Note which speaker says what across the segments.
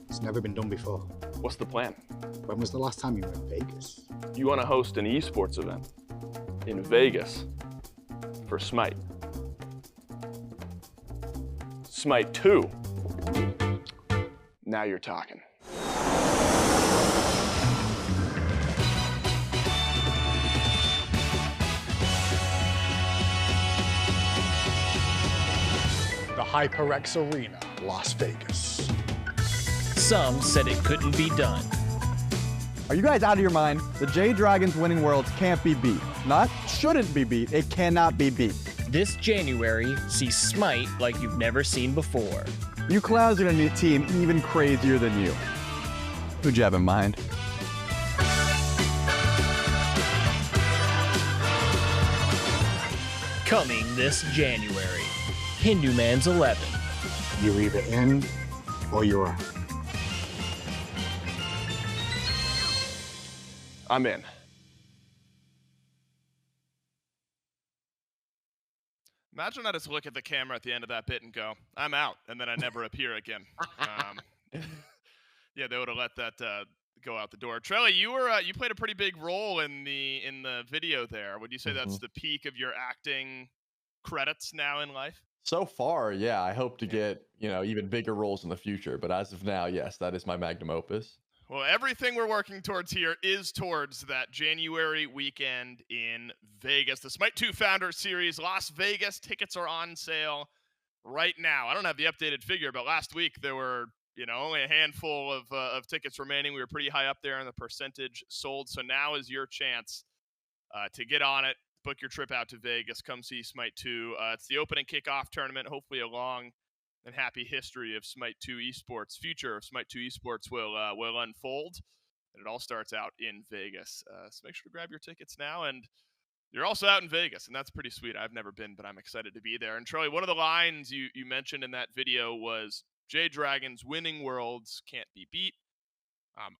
Speaker 1: It's never been done before.
Speaker 2: What's the plan?
Speaker 1: When was the last time you were in Vegas?
Speaker 2: You want to host an esports event in Vegas for SMITE. SMITE 2. Now you're talking.
Speaker 1: The hi-rez Arena, Las Vegas.
Speaker 3: Some said it couldn't be done.
Speaker 4: Are you guys out of your mind? The J-Dragons winning worlds can't be beat. Not shouldn't be beat, it cannot be beat.
Speaker 3: This January, see SMITE like you've never seen before.
Speaker 4: You clowns are gonna need a team even crazier than you. Who'd you have in mind?
Speaker 3: Coming this January, Hindu Man's 11.
Speaker 1: You're either in or you're out.
Speaker 2: I'm in.
Speaker 5: Imagine I just look at the camera at the end of that bit and go, I'm out, and then I never appear again. Yeah, they would have let that go out the door. Trelly, you played a pretty big role in the video there. Would you say that's the peak of your acting credits now in life?
Speaker 6: So far, yeah. I hope to get, even bigger roles in the future. But as of now, yes, that is my magnum opus.
Speaker 5: Well, everything we're working towards here is towards that January weekend in Vegas. The SMITE 2 Founder Series, Las Vegas. Tickets are on sale right now. I don't have the updated figure, but last week there were, only a handful of tickets remaining. We were pretty high up there in the percentage sold. So now is your chance to get on it, book your trip out to Vegas, come see SMITE 2. It's the opening kickoff tournament, hopefully a long and happy history of SMITE 2 esports. Future of SMITE 2 esports will unfold, and it all starts out in Vegas. So make sure to grab your tickets now, and you're also out in Vegas, and that's pretty sweet. I've never been, but I'm excited to be there. And Charlie, one of the lines you mentioned in that video was J-Dragons winning worlds can't be beat.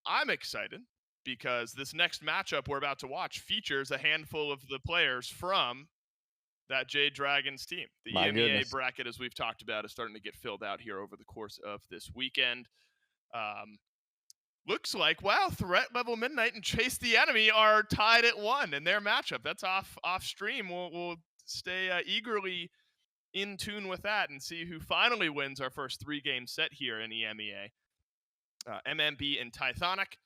Speaker 5: I'm excited because this next matchup we're about to watch features a handful of the players from that J-Dragons team. The EMEA bracket, as we've talked about, is starting to get filled out here over the course of this weekend. Looks like, wow, Threat Level Midnight and Chase the Enemy are tied at 1 in their matchup. That's off stream. We'll stay eagerly in tune with that and see who finally wins our first 3-game set here in EMEA. MMB and Tithonic.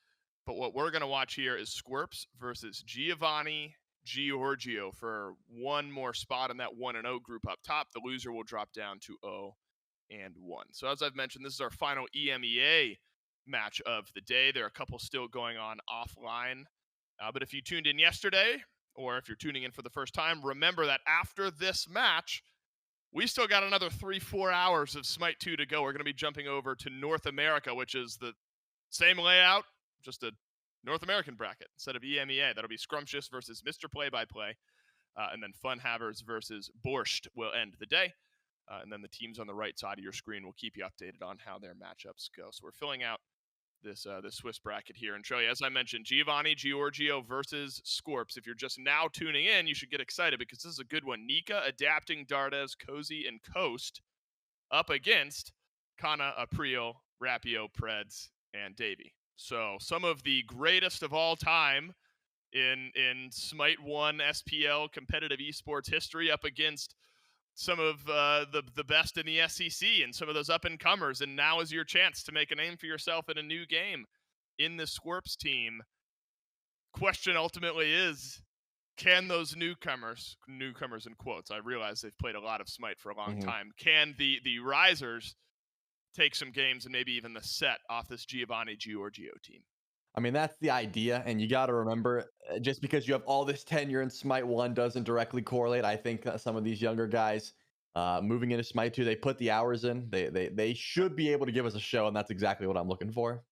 Speaker 5: But what we're going to watch here is Scorps versus Giovanni, Giorgio for one more spot in that 1-0 group up top. The loser will drop down to 0-1. So as I've mentioned, this is our final EMEA match of the day. There are a couple still going on offline. But if you tuned in yesterday, or if you're tuning in for the first time, remember that after this match, we still got another 3-4 hours of SMITE 2 to go. We're going to be jumping over to North America, which is the same layout, just a North American bracket instead of EMEA. That'll be Scrumptious versus Mr. Play-by-Play. And then Fun Havers versus Borscht will end the day. And then the teams on the right side of your screen will keep you updated on how their matchups go. So we're filling out this Swiss bracket here. And Troy, as I mentioned, Giovanni, Giorgio versus Scorps. If you're just now tuning in, you should get excited because this is a good one. Nika, Adapting, Dardes, Cozy, and Coast up against Kana, April, Rapio, Preds, and Davey. So some of the greatest of all time in SMITE 1 SPL competitive esports history up against some of the best in the SEC and some of those up-and-comers. And now is your chance to make a name for yourself in a new game in the Scorps team. Question ultimately is, can those newcomers in quotes, I realize they've played a lot of SMITE for a long time, can the risers take some games and maybe even the set off this Giovanni Giorgio team?
Speaker 6: I mean, that's the idea, and you got to remember, just because you have all this tenure in SMITE 1 doesn't directly correlate. I think some of these younger guys moving into SMITE 2, they put the hours in. They should be able to give us a show, and that's exactly what I'm looking for.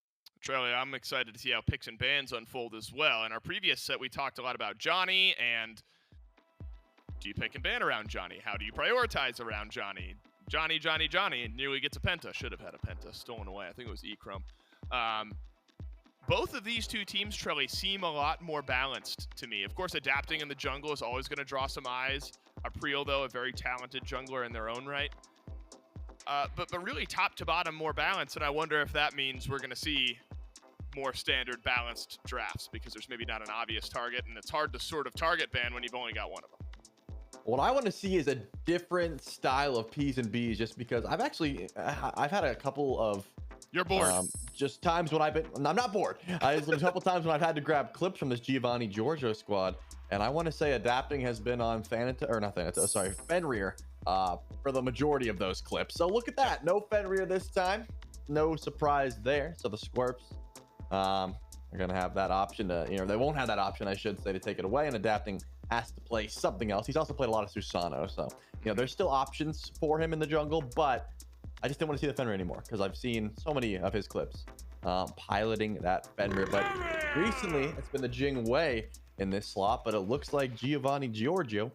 Speaker 5: Charlie, I'm excited to see how picks and bans unfold as well. In our previous set, we talked a lot about Johnny, and do you pick and ban around Johnny? How do you prioritize around Johnny? Johnny, and nearly gets a penta. Should have had a penta stolen away. I think it was E-Chrome. Both of these two teams, Trelly, seem a lot more balanced to me. Of course, Adapting in the jungle is always going to draw some eyes. April, though, a very talented jungler in their own right. But really top to bottom more balanced, and I wonder if that means we're going to see more standard balanced drafts because there's maybe not an obvious target, and it's hard to sort of target ban when you've only got one of them.
Speaker 6: What I want to see is a different style of P's and B's, just because I've had a couple of
Speaker 5: You're bored.
Speaker 6: Just times when I'm not bored. There's a couple times when I've had to grab clips from this Giovanni Giorgio squad, and I want to say adapting has been on Fenrir for the majority of those clips. So look at that, no Fenrir this time, no surprise there. So the Scorps are gonna have that option to, they won't have that option, I should say, to take it away, and adapting has to play something else. He's also played a lot of Susano, so there's still options for him in the jungle, but I just didn't want to see the Fenrir anymore because I've seen so many of his clips piloting that Fenrir. But recently it's been the Jing way in this slot, but it looks like Giovanni Giorgio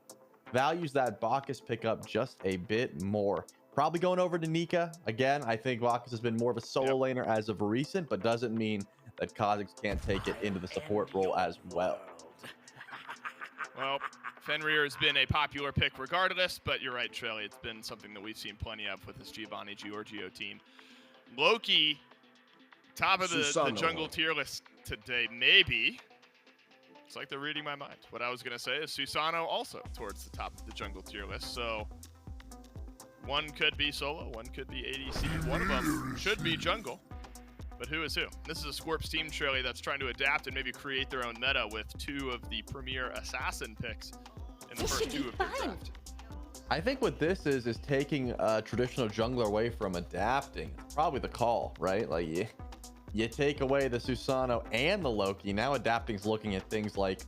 Speaker 6: values that Bacchus pickup just a bit more. Probably going over to Nika. Again, I think Bacchus has been more of a solo laner as of recent, but doesn't mean that Kha'Zix can't take it into the support role as well.
Speaker 5: Well, Fenrir has been a popular pick regardless, but you're right, Trelly. It's been something that we've seen plenty of with this Giovanni Giorgio team. Loki, top of the jungle tier list today, maybe. It's like they're reading my mind. What I was going to say is Susano also towards the top of the jungle tier list. So one could be solo, one could be ADC. One of them should be jungle. But who is who? This is a Scorps team, Shirley, that's trying to adapt and maybe create their own meta with two of the premier assassin picks in the first two of their draft.
Speaker 6: I think what this is taking a traditional jungler away from adapting. It's probably the call, right? Like you take away the Susano and the Loki. Now adapting's looking at things like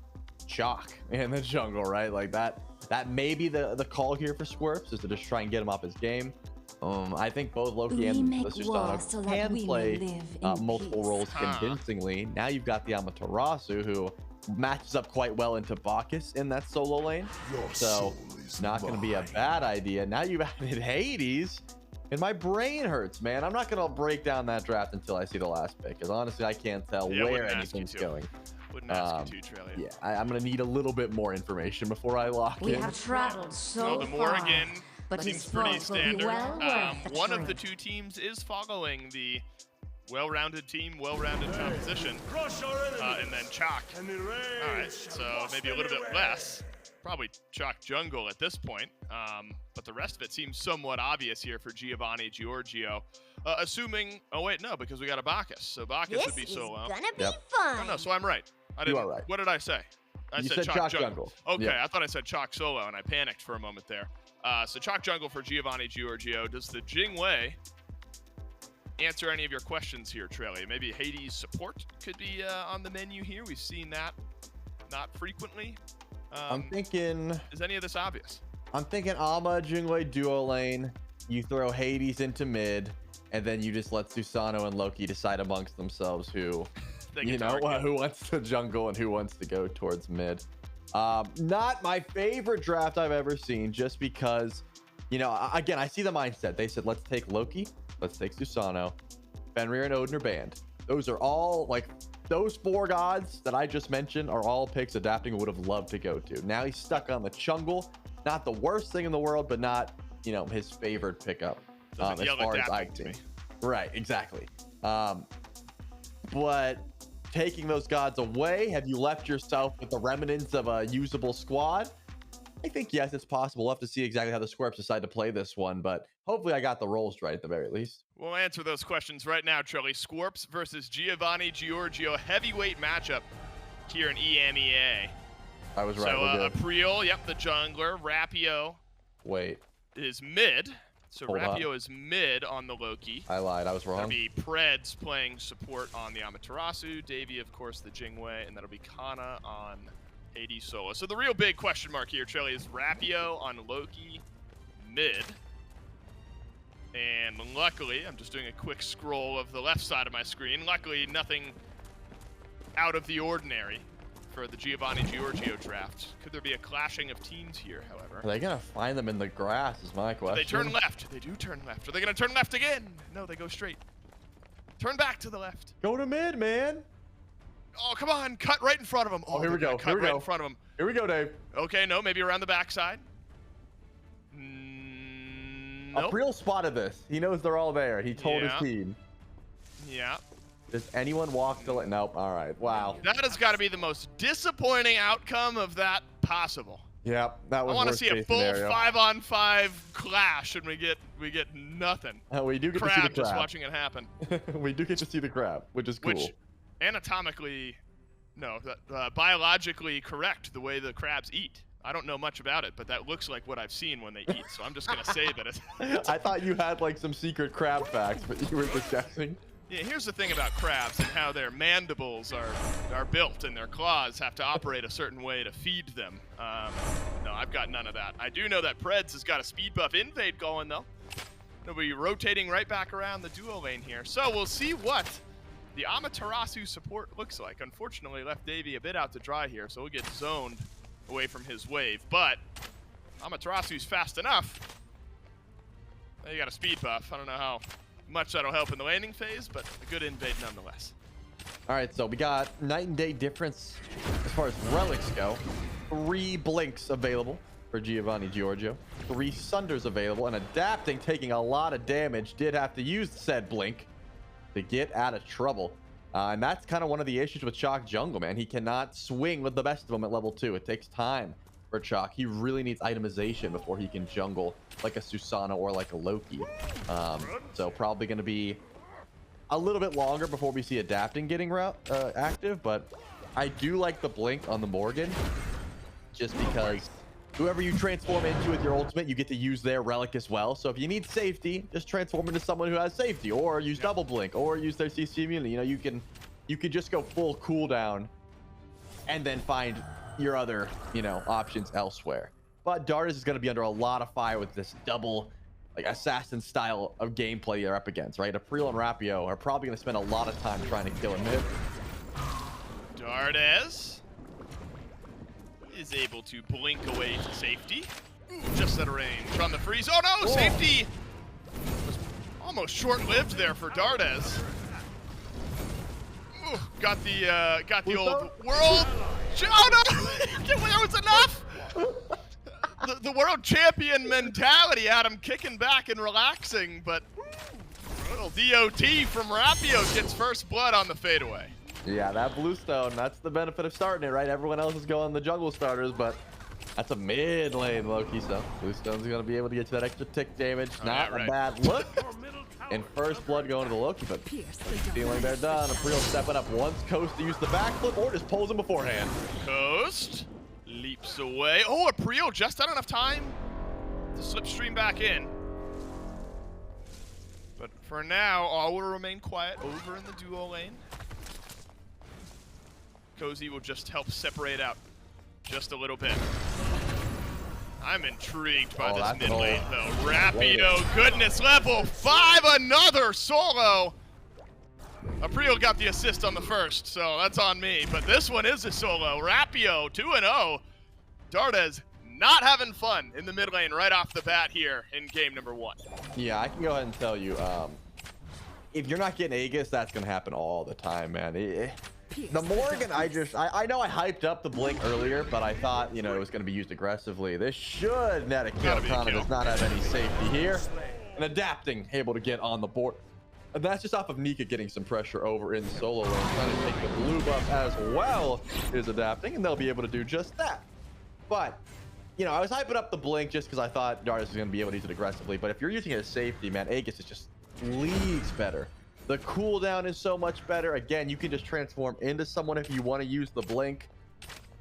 Speaker 6: Chalk in the jungle, right? Like that may be the call here for Scorps, is to just try and get him off his game. I think both Loki and the Susano can play multiple roles convincingly. Now you've got the Amaterasu, who matches up quite well into Bacchus in that solo lane. So not going to be a bad idea. Now you've added Hades, and my brain hurts, man. I'm not going to break down that draft until I see the last pick, because honestly, I can't tell where anything's going.
Speaker 5: Wouldn't ask you to, Trellia.
Speaker 6: Yeah, I'm going to need a little bit more information before I lock in.
Speaker 7: We have traveled so
Speaker 5: the more
Speaker 7: far.
Speaker 5: Again,
Speaker 7: but
Speaker 5: seems
Speaker 7: his
Speaker 5: pretty
Speaker 7: faults will be
Speaker 5: standard.
Speaker 7: well worth the
Speaker 5: One of
Speaker 7: trip.
Speaker 5: the two teams is following the well-rounded team, well-rounded composition, and then Chalk. All right, so maybe a little bit less. Probably Chalk jungle at this point, but the rest of it seems somewhat obvious here for Giovanni Giorgio. Assuming, oh wait, no, because we got a Bacchus, so Bacchus would be solo.
Speaker 7: This is gonna be fun.
Speaker 5: Oh no, so I'm right. I didn't.
Speaker 6: You are right.
Speaker 5: What did I say?
Speaker 6: You said Chalk jungle.
Speaker 5: Okay,
Speaker 6: Yeah.
Speaker 5: I thought I said Chalk solo, and I panicked for a moment there. So Chalk jungle for Giovanni Giorgio. Does the Jing Wei answer any of your questions here, Trelly? Maybe Hades support could be on the menu here. We've seen that not frequently.
Speaker 6: I'm thinking...
Speaker 5: Is any of this obvious?
Speaker 6: I'm thinking Alma, Jingwei duo lane. You throw Hades into mid, and then you just let Susano and Loki decide amongst themselves who, who wants to jungle and who wants to go towards mid. Not my favorite draft I've ever seen, just because, again, I see the mindset. They said, let's take Loki, let's take Susano, Fenrir and Odin are banned. Those are all, those four gods that I just mentioned are all picks Adapting would have loved to go to. Now he's stuck on the jungle. Not the worst thing in the world, but not, his favorite pickup as far as I've seen. Right, exactly. But taking those gods away, have you left yourself with the remnants of a usable squad? I think, yes, it's possible. We'll have to see exactly how the Scorps decide to play this one, but hopefully I got the roles right at the very least.
Speaker 5: We'll answer those questions right now, Trelly. Scorps versus Giovanni Giorgio, heavyweight matchup here in EMEA.
Speaker 6: I was right.
Speaker 5: So April, yep, the jungler. Rapio is mid. So Rapio is mid on the Loki.
Speaker 6: I lied. I was wrong.
Speaker 5: That'll be Preds playing support on the Amaterasu. Davey, of course, the Jingwei. And that'll be Kana on Hades solo. So the real big question mark here, Trelly, is Rapio on Loki mid. And luckily, I'm just doing a quick scroll of the left side of my screen. Luckily, nothing out of the ordinary for the Giovanni Giorgio draft. Could there be a clashing of teams here, however?
Speaker 6: Are they going to find them in the grass is my question.
Speaker 5: They turn left. They do turn left. Are they going to turn left again? No, they go straight. Turn back to the left.
Speaker 6: Go to mid, man.
Speaker 5: Oh, come on. Cut right in front of him.
Speaker 6: Oh, here we go.
Speaker 5: Cut right in front of him.
Speaker 6: Here we go, Dave.
Speaker 5: Okay, no, maybe around the backside. Nope.
Speaker 6: April spotted this. He knows they're all there. He told
Speaker 5: Yeah.
Speaker 6: his team.
Speaker 5: Yeah.
Speaker 6: Does anyone walk to it? Nope. All right. Wow.
Speaker 5: That has got to be the most disappointing outcome of that possible.
Speaker 6: Yep. That was
Speaker 5: I want to
Speaker 6: worst
Speaker 5: see a
Speaker 6: case
Speaker 5: full
Speaker 6: scenario.
Speaker 5: 5-on-5 clash, and we get nothing.
Speaker 6: We do get to see
Speaker 5: Crab
Speaker 6: the
Speaker 5: just
Speaker 6: crab.
Speaker 5: watching it happen.
Speaker 6: We do get to see the crab, which is cool.
Speaker 5: Which anatomically, no, biologically correct the way the crabs eat. I don't know much about it, but that looks like what I've seen when they eat. So I'm just gonna say that it's.
Speaker 6: I thought you had like some secret crab facts, but you were just guessing.
Speaker 5: Yeah, here's the thing about crabs and how their mandibles are built and their claws have to operate a certain way to feed them. No, I've got none of that. I do know that Preds has got a speed buff invade going though. They'll be rotating right back around the duo lane here. So we'll see what the Amaterasu support looks like. Unfortunately, left Davey a bit out to dry here, so we'll get zoned away from his wave. But Amaterasu's fast enough. They got a speed buff. I don't know how much that'll help in the landing phase, but a good invade nonetheless.
Speaker 6: All right, so we got night and day difference as far as relics go. 3 blinks available for Giovanni Giorgio. 3 sunders available, and adapting, taking a lot of damage, did have to use said blink to get out of trouble. And that's kind of one of the issues with Chalk jungle, man. He cannot swing with the best of them at level 2. It takes time for Chalk. He really needs itemization before he can jungle like a Susano or like a Loki. So probably going to be a little bit longer before we see adapting getting active, but I do like the blink on the Morgan just because whoever you transform into with your ultimate, you get to use their relic as well. So if you need safety, just transform into someone who has safety, or use double blink, or use their CC immunity. You know, you could just go full cooldown and then find your other, you know, options elsewhere. But Dardis is going to be under a lot of fire with this double, like, assassin style of gameplay you're up against, right? April and Rapio are probably going to spend a lot of time trying to kill him mid.
Speaker 5: Dardes is able to blink away to safety. Ooh, just out of range from the freeze. Oh no, safety was almost short-lived there for Dardes. Ooh, got the old world. Oh no, that was enough. The world champion mentality had him kicking back and relaxing, but little DOT from Rapio gets first blood on the fadeaway.
Speaker 6: Yeah, that bluestone, that's the benefit of starting it, right? Everyone else is going the jungle starters, but that's a mid lane Loki, so bluestone's going to be able to get to that extra tick damage. Not a bad look. And first blood going to the Loki, but feeling they're done. April stepping up once Coast to use the backflip, or just pulls him beforehand.
Speaker 5: Coast leaps away. Oh, April just had enough time to slipstream back in. But for now, all will remain quiet over in the duo lane. Cozy will just help separate out just a little bit. I'm intrigued by this mid lane, though. Rapio, goodness, level 5, another solo. April got the assist on the first, so that's on me. But this one is a solo. Rapio, 2-0. Dardes not having fun in the mid lane right off the bat here in game number 1.
Speaker 6: Yeah, I can go ahead and tell you, if you're not getting Aegis, that's going to happen all the time, man. The Morgan, I know I hyped up the blink earlier, but I thought, you know, it was going to be used aggressively. This should net a kill. Kana does not have any safety here. And adapting, able to get on the board. And that's just off of Nika getting some pressure over in solo lane, trying to take the blue buff as well is adapting, and they'll be able to do just that. But, you know, I was hyping up the blink just because I thought Darius was going to be able to use it aggressively. But if you're using it as safety, man, Aegis is just leagues better. The cooldown is so much better. Again, you can just transform into someone if you want to use the blink.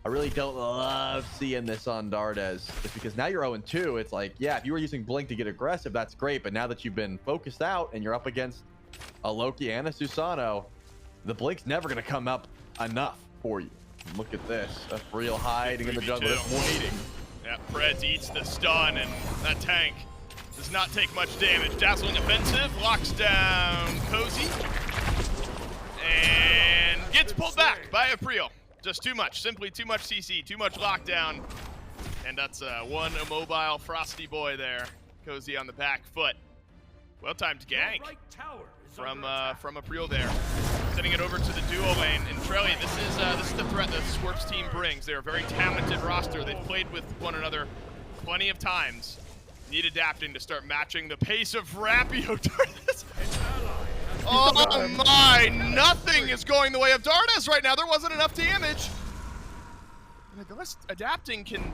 Speaker 6: I really don't love seeing this on Dardes, just because now you're 0-2. It's like, yeah, if you were using blink to get aggressive, that's great. But now that you've been focused out and you're up against a Loki and a Susano, the blink's never going to come up enough for you. Look at this. A real hiding in the jungle.
Speaker 5: Waiting. Yeah, Preds eats the stun, and that tank does not take much damage. Dazzling offensive, locks down Cozy, and gets pulled back by April. Just too much, simply too much CC, too much lockdown. And that's one immobile Frosty boy there. Cozy on the back foot. Well-timed gank from April there. Sending it over to the duo lane. And Trelly, this is the threat that Scorps team brings. They're a very talented roster. They've played with one another plenty of times. Need adapting to start matching the pace of Rapio. Oh my, nothing is going the way of Dardes right now. There wasn't enough damage. And adapting can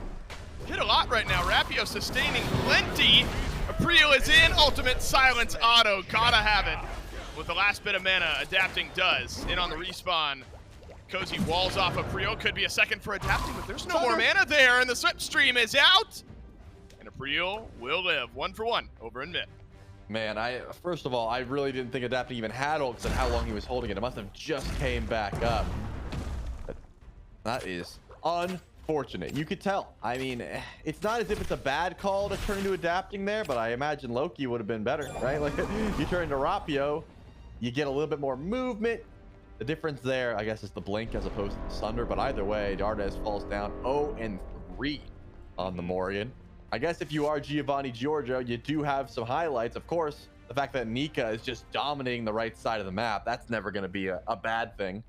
Speaker 5: hit a lot right now. Rapio sustaining plenty. Aprio is in, ultimate silence auto, gotta have it. With the last bit of mana, adapting does. In on the respawn. Cozy walls off Aprio, could be a second for adapting, but there's no more mana there, and the slipstream is out. And Aprio will live 1 for 1 over in mid.
Speaker 6: Man, first of all, I really didn't think adapting even had ult because of how long he was holding it. It must have just came back up. But that is unfortunate. You could tell. I mean, it's not as if it's a bad call to turn into adapting there, but I imagine Loki would have been better, right? Like, you turn into Rapio, you get a little bit more movement. The difference there, I guess, is the blink as opposed to the Sunder, but either way, Dardes falls down 0-3 on the Morgan. I guess if you are Giovanni Giorgio, you do have some highlights. Of course, the fact that Nika is just dominating the right side of the map, that's never going to be a bad thing.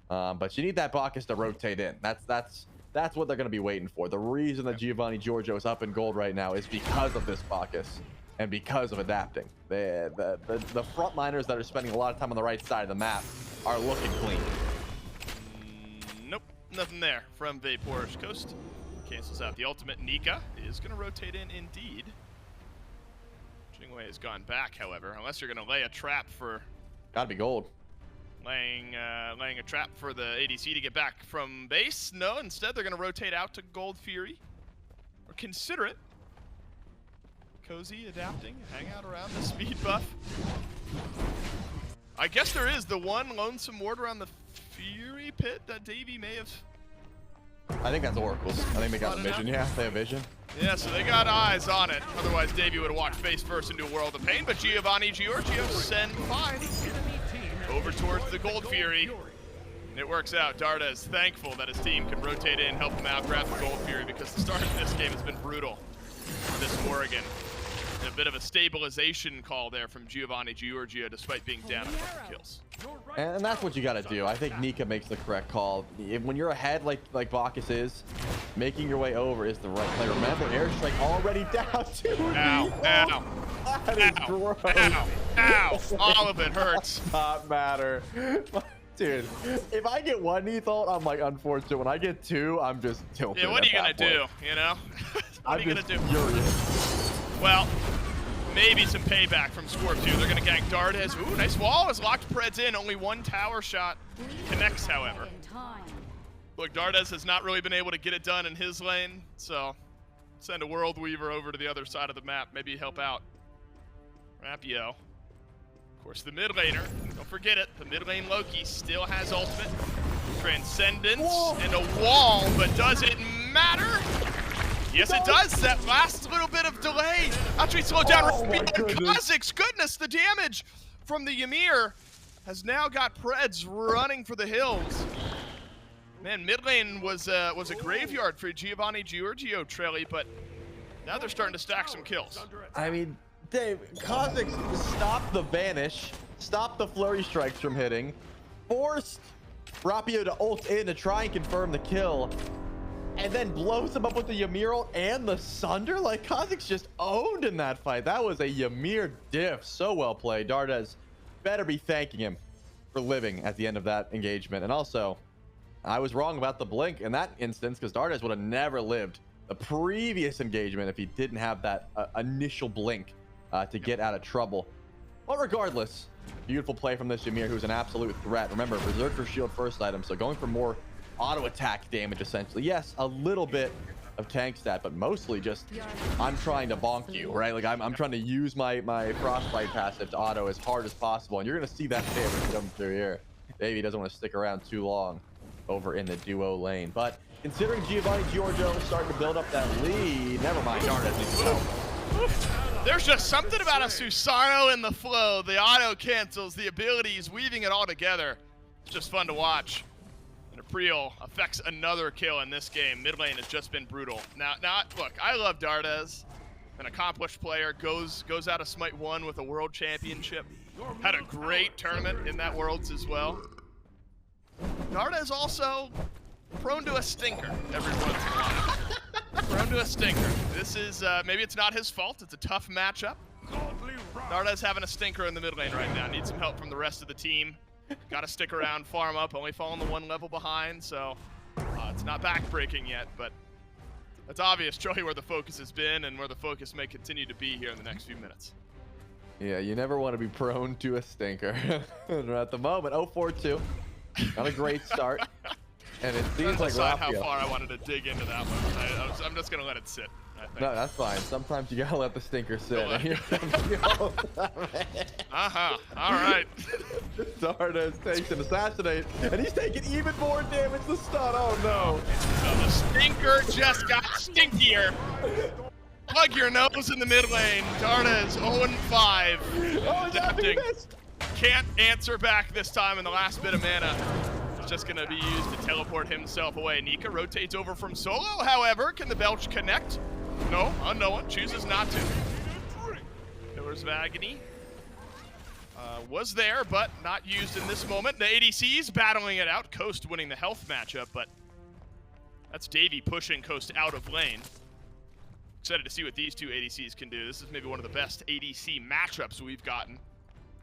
Speaker 6: But you need that Bacchus to rotate in. That's what they're going to be waiting for. The reason that Giovanni Giorgio is up in gold right now is because of this Bacchus and because of adapting. The frontliners that are spending a lot of time on the right side of the map are looking clean.
Speaker 5: Nope, nothing there from Vapor's Coast. Cancels out the ultimate. Nika is going to rotate in indeed. Jingwei has gone back, however, unless you're going to lay a trap for...
Speaker 6: Gotta be gold.
Speaker 5: Laying a trap for the ADC to get back from base. No, instead they're going to rotate out to Gold Fury. Or consider it. Cozy adapting, hang out around the speed buff. I guess there is the one lonesome ward around the Fury pit that Davey may have...
Speaker 6: I think that's Oracle's. I think they got vision. Yeah, they have vision.
Speaker 5: Yeah, so they got eyes on it. Otherwise, Davey would have walked face first into a world of pain. But Giovanni Giorgio send 5 over towards the Gold Fury. And it works out. Dardes thankful that his team can rotate in, help him out, grab the Gold Fury, because the start of this game has been brutal for this Morrigan. A bit of a stabilization call there from Giovanni Giorgio, despite being down a couple kills.
Speaker 6: And that's what you got to do. I think Nika makes the correct call. When you're ahead like Bacchus is, making your way over is the right play. Remember, airstrike already down to
Speaker 5: Ow, ow,
Speaker 6: that is gross.
Speaker 5: ow, ow. All of it hurts.
Speaker 6: Does not matter. Dude, if I get one knee ult, I'm like unfortunate. When I get two, I'm just tilted.
Speaker 5: Yeah, what are you going to do, you know? What are you going to do?
Speaker 6: Furious.
Speaker 5: Well, maybe some payback from Scorps too. They're going to gank Dardes. Ooh, nice wall as locked Preds in. Only one tower shot connects, however. Look, Dardes has not really been able to get it done in his lane, so send a World Weaver over to the other side of the map. Maybe help out Rapio. Of course, the mid laner, don't forget it, the mid lane Loki still has ultimate. Transcendence and a wall, but does it matter? Yes, it does. That last little bit of delay actually slowed down. Kha'Zix's goodness, the damage from the Ymir has now got Preds running for the hills. Man, mid lane was a graveyard for Giovanni Giorgio, Trelly, but now they're starting to stack some kills.
Speaker 6: I mean, Dave, Kha'Zix stopped the vanish, stopped the flurry strikes from hitting, forced Rapio to ult in to try and confirm the kill, and then blows him up with the Ymir ult and the Sunder. Like, Kha'Zix just owned in that fight. That was a Ymir diff. So well played. Dardes better be thanking him for living at the end of that engagement. And also, I was wrong about the blink in that instance, because Dardes would have never lived the previous engagement if he didn't have that initial blink to get out of trouble. But regardless, beautiful play from this Ymir, who's an absolute threat. Remember, Berserker shield first item, so going for more auto attack damage essentially. Yes, a little bit of tank stat, but mostly just I'm trying to bonk you, right? Like I'm trying to use my frostbite passive to auto as hard as possible, and you're gonna see that damage come through here. Davey doesn't want to stick around too long over in the duo lane, but considering Giovanni Giorgio is starting to build up that lead, never mind. Dardes needs to go.
Speaker 5: There's just something about a Susano in the flow, the auto cancels, the abilities, weaving it all together. It's just fun to watch. Aprio affects another kill in this game. Mid lane has just been brutal. Now, look, I love Dardes, an accomplished player, goes out of SMITE 1 with a world championship. Had a great tournament in that Worlds as well. Dardes also prone to a stinker every once in a while. Prone to a stinker. This is, maybe it's not his fault. It's a tough matchup. Darda's having a stinker in the mid lane right now. Needs some help from the rest of the team. Got to stick around, farm up, only falling the 1 level behind, so it's not backbreaking yet, but it's obvious truly where the focus has been and where the focus may continue to be here in the next few minutes.
Speaker 6: Yeah, you never want to be prone to a stinker. At the moment, 0-4-2. Not a great start. And it seems like
Speaker 5: decide
Speaker 6: Rapio.
Speaker 5: how far I wanted to dig into that one. I'm just going to let it sit, I think.
Speaker 6: No, that's fine. Sometimes you gotta let the stinker sit.
Speaker 5: All right.
Speaker 6: Darda takes an assassinate, and he's taking even more damage to stun. Oh no.
Speaker 5: So the stinker just got stinkier. Plug your nose in the mid lane. Darda is 0-5.
Speaker 6: Oh,
Speaker 5: Adapting. Can't answer back this time in the last bit of mana. It's just going to be used to teleport himself away. Nika rotates over from solo. However, can the Belch connect? No, unknown. Chooses not to. Pillars of Agony was there, but not used in this moment. The ADC's battling it out. Coast winning the health matchup, but that's Davey pushing Coast out of lane. Excited to see what these two ADCs can do. This is maybe one of the best ADC matchups we've gotten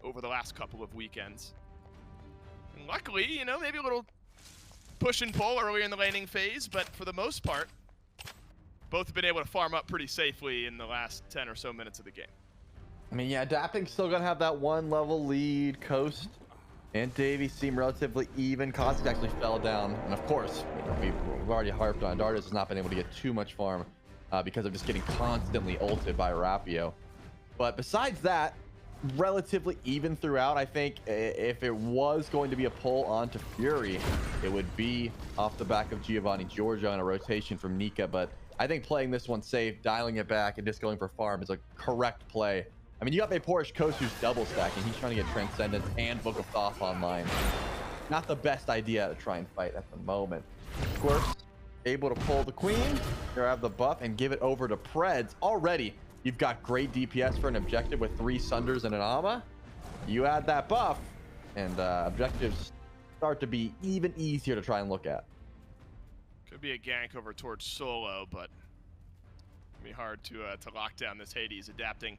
Speaker 5: over the last couple of weekends. And luckily, you know, maybe a little push and pull early in the laning phase, but for the most part, both have been able to farm up pretty safely in the last 10 or so minutes of the game.
Speaker 6: I mean, yeah, Adapting's still gonna have that 1 level lead. Coast and Davey seem relatively even. Kha'Zix actually fell down, and of course, you know, we've already harped on Darda has not been able to get too much farm because of just getting constantly ulted by Rapio. But besides that, relatively even throughout. I think if it was going to be a pull onto Fury, it would be off the back of Giovanni, Giorgio, and a rotation from Nika. But I think playing this one safe, dialing it back, and just going for farm is a correct play. I mean, you got Vaporish Coast who's double stacking. He's trying to get Transcendence and Book of Thoth online. Not the best idea to try and fight at the moment. Scorps able to pull the Queen, grab the buff, and give it over to Preds. Already, you've got great DPS for an objective with 3 Sunders and an Ama. You add that buff, and objectives start to be even easier to try and look at.
Speaker 5: Could be a gank over towards solo, but it'll be hard to lock down this Hades. Adapting.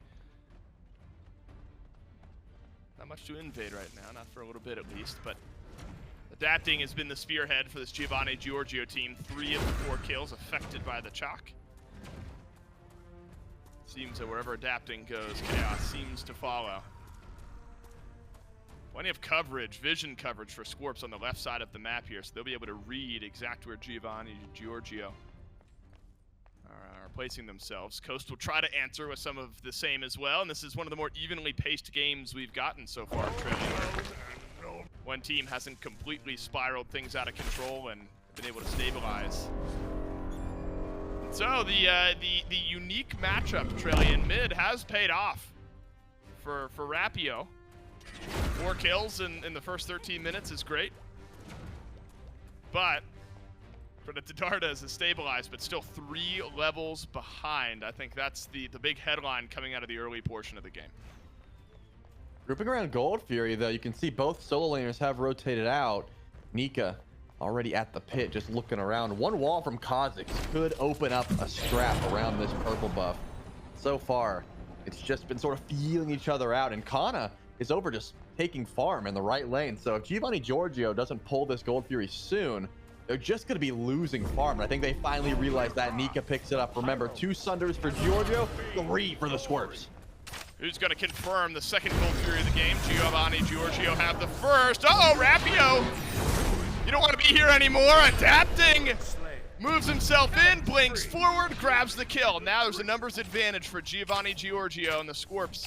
Speaker 5: Not much to invade right now, not for a little bit at least, but Adapting has been the spearhead for this Giovanni Giorgio team. 3 of the 4 kills affected by the chalk. Seems that wherever Adapting goes, chaos seems to follow. Plenty of coverage, vision coverage for Scorps on the left side of the map here, so they'll be able to read exactly where Giovanni and Giorgio are placing themselves. Coast will try to answer with some of the same as well, and this is one of the more evenly paced games we've gotten so far. One team hasn't completely spiraled things out of control and been able to stabilize. So the unique matchup, Trillian mid, has paid off for Rapio. 4 kills in the first 13 minutes is great. But credit to Darda as is stabilized, but still 3 levels behind. I think that's the big headline coming out of the early portion of the game.
Speaker 6: Grouping around Gold Fury, though, you can see both solo laners have rotated out. Nika already at the pit, just looking around. One wall from Kha'Zix could open up a strap around this purple buff. So far, it's just been sort of feeling each other out, and Kana is over just taking farm in the right lane. So if Giovanni Giorgio doesn't pull this Gold Fury soon, they're just going to be losing farm. And I think they finally realized that. Nika picks it up. Remember, 2 Sunders for Giorgio, 3 for the Scorps.
Speaker 5: Who's going to confirm the second Gold Fury of the game? Giovanni Giorgio have the first. Uh-oh, Rapio! You don't want to be here anymore. Adapting! Moves himself in, blinks forward, grabs the kill. Now there's a numbers advantage for Giovanni Giorgio and the Scorps.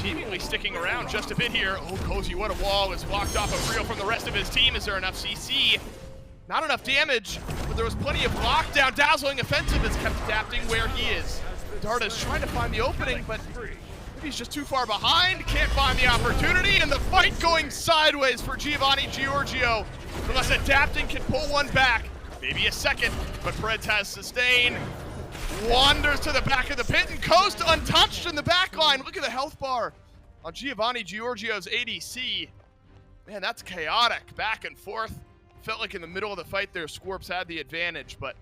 Speaker 5: Seemingly sticking around just a bit here. Oh, Cozy, what a wall. Is blocked off of Rio from the rest of his team. Is there enough CC? Not enough damage, but there was plenty of lockdown. Dazzling offensive has kept Adapting where he is. Darda's trying to find the opening, but maybe he's just too far behind. Can't find the opportunity, and the fight going sideways for Giovanni Giorgio. Unless Adapting can pull one back. Maybe a second, but Preds has sustain. Wanders to the back of the pit, and Coast untouched in the back line. Look at the health bar on Giovanni Giorgio's ADC. Man, that's chaotic. Back and forth. Felt like in the middle of the fight there, Scorps had the advantage, but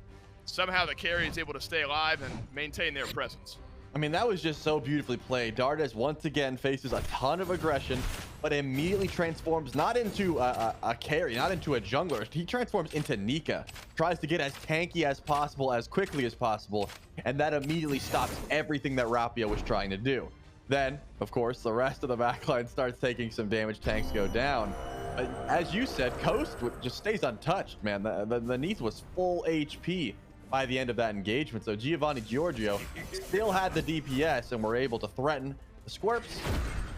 Speaker 5: somehow the carry is able to stay alive and maintain their presence.
Speaker 6: I mean, that was just so beautifully played. Dardes once again faces a ton of aggression, but immediately transforms not into a carry, not into a jungler. He transforms into Nika, tries to get as tanky as possible, as quickly as possible, and that immediately stops everything that Rapio was trying to do. Then, of course, the rest of the backline starts taking some damage. Tanks go down. But as you said, Coast just stays untouched, man. The Neath was full HP by the end of that engagement. So Giovanni Giorgio still had the DPS and were able to threaten the Scorps.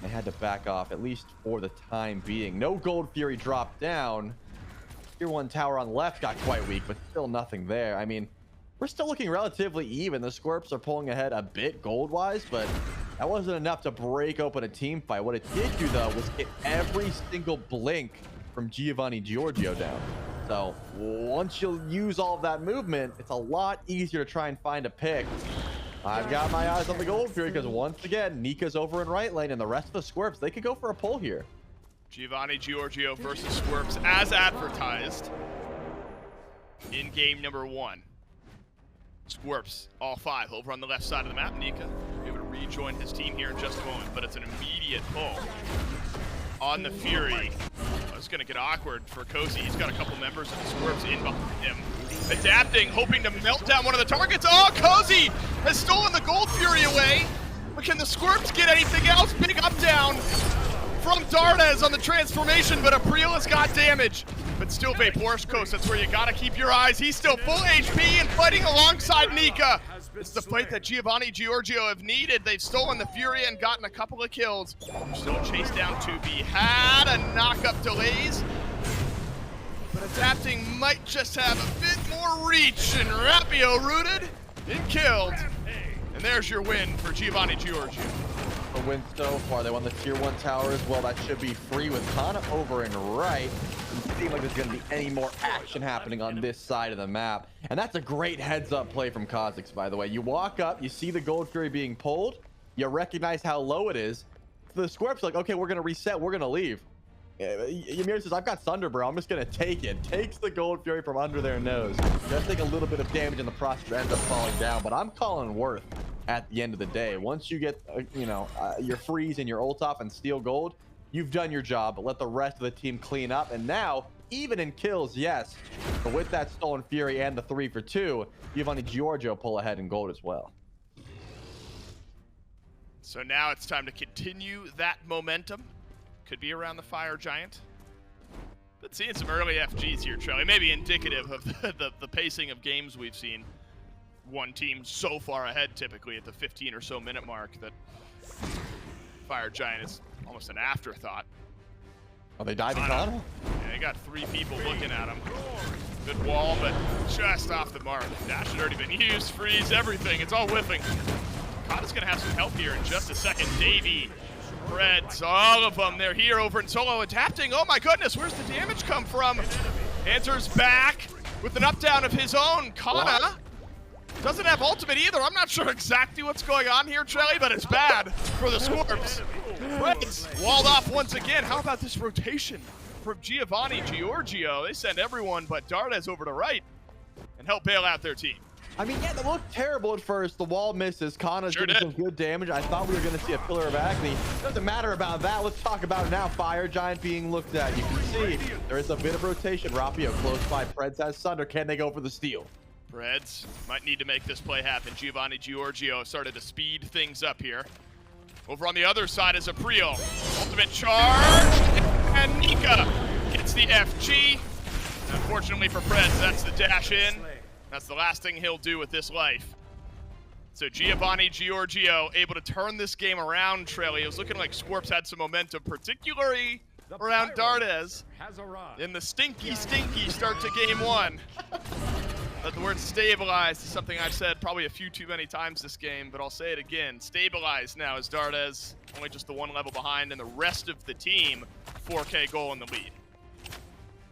Speaker 6: They had to back off, at least for the time being. No Gold Fury dropped down. Tier 1 tower on the left got quite weak, but still nothing there. I mean, we're still looking relatively even. The Scorps are pulling ahead a bit gold-wise, but that wasn't enough to break open a team fight. What it did do, though, was get every single blink from Giovanni Giorgio down. So once you use all of that movement, it's a lot easier to try and find a pick. I've got my eyes on the Gold Fury because once again, Nika's over in right lane and the rest of the Scorps, they could go for a pull here.
Speaker 5: Giovanni Giorgio versus Scorps as advertised in game number 1. Scorps, all 5 over on the left side of the map. Nika will be able to rejoin his team here in just a moment, but it's an immediate pull on the Fury. Oh, it's going to get awkward for Cozy. He's got a couple members of the Scorps in behind him. Adapting, hoping to melt down one of the targets. Oh, Cozy has stolen the Gold Fury away. But can the Scorps get anything else? Big up down from Dardes on the transformation, but April has got damage. But still, Vapor's Coast, that's where you gotta keep your eyes. He's still full HP and fighting alongside Nika. It's the fight that Giovanni Giorgio have needed. They've stolen the Fury and gotten a couple of kills. Still chased down to be had, a knock-up delays. But Adapting might just have a bit more reach, and Rapio rooted and killed. And there's your win for Giovanni Giorgio.
Speaker 6: A win so far. They won the tier 1 tower as well. That should be free with Kana over and right. Doesn't seem like there's going to be any more action happening on this side of the map. And that's a great heads-up play from Kha'Zix, by the way. You walk up, you see the Gold Fury being pulled, you recognize how low it is. The Scorps are like, okay, we're going to reset, we're going to leave. Ymir says, I've got Thunder, bro. I'm just going to take it. Takes the Gold Fury from under their nose. Does take a little bit of damage in the process, ends up falling down, but I'm calling worth at the end of the day. Once you get, your freeze and your ult off and steal gold, you've done your job. But let the rest of the team clean up. And now, even in kills, yes, but with that stolen Fury and the 3 for 2, Giovanni Giorgio pull ahead in gold as well.
Speaker 5: So now it's time to continue that momentum. Could be around the Fire Giant. But seeing some early FGs here, Charlie, maybe indicative of the pacing of games we've seen. One team so far ahead typically at the 15 or so minute mark that Fire Giant is almost an afterthought.
Speaker 6: Are they diving Kana?
Speaker 5: Yeah, they got 3 people looking at him. Good wall, but just off the mark. Dash had already been used, freeze, everything. It's all whiffing. Kana's gonna have some help here in just a second. Davey, Preds, all of them. They're here over in solo. Adapting. Oh my goodness, where's the damage come from? Answers back with an up down of his own. Kana doesn't have ultimate either. I'm not sure exactly what's going on here, Trelly, but it's bad for the Scorps. Preds walled off once again. How about this rotation from Giovanni Giorgio? They send everyone but Dardes over to right and help bail out their team.
Speaker 6: I mean, yeah, they looked terrible at first. The wall misses. Kana's getting some good damage. I thought we were going to see a Pillar of Agony. Doesn't matter about that. Let's talk about it now. Fire Giant being looked at. You can see there is a bit of rotation. Rapio close by. Preds has Sunder. Can they go for the steal?
Speaker 5: Preds might need to make this play happen. Giovanni Giorgio started to speed things up here. Over on the other side is April. Ultimate charge, and Nika gets the FG. Unfortunately for Preds, that's the dash in. That's the last thing he'll do with this life. So Giovanni Giorgio able to turn this game around, Trelly. It was looking like Scorps had some momentum, particularly around Dardes in the stinky start to game 1. But the word stabilized is something I've said probably a few too many times this game, but I'll say it again. Stabilized now as Dardes only just the 1 level behind, and the rest of the team 4K goal in the lead.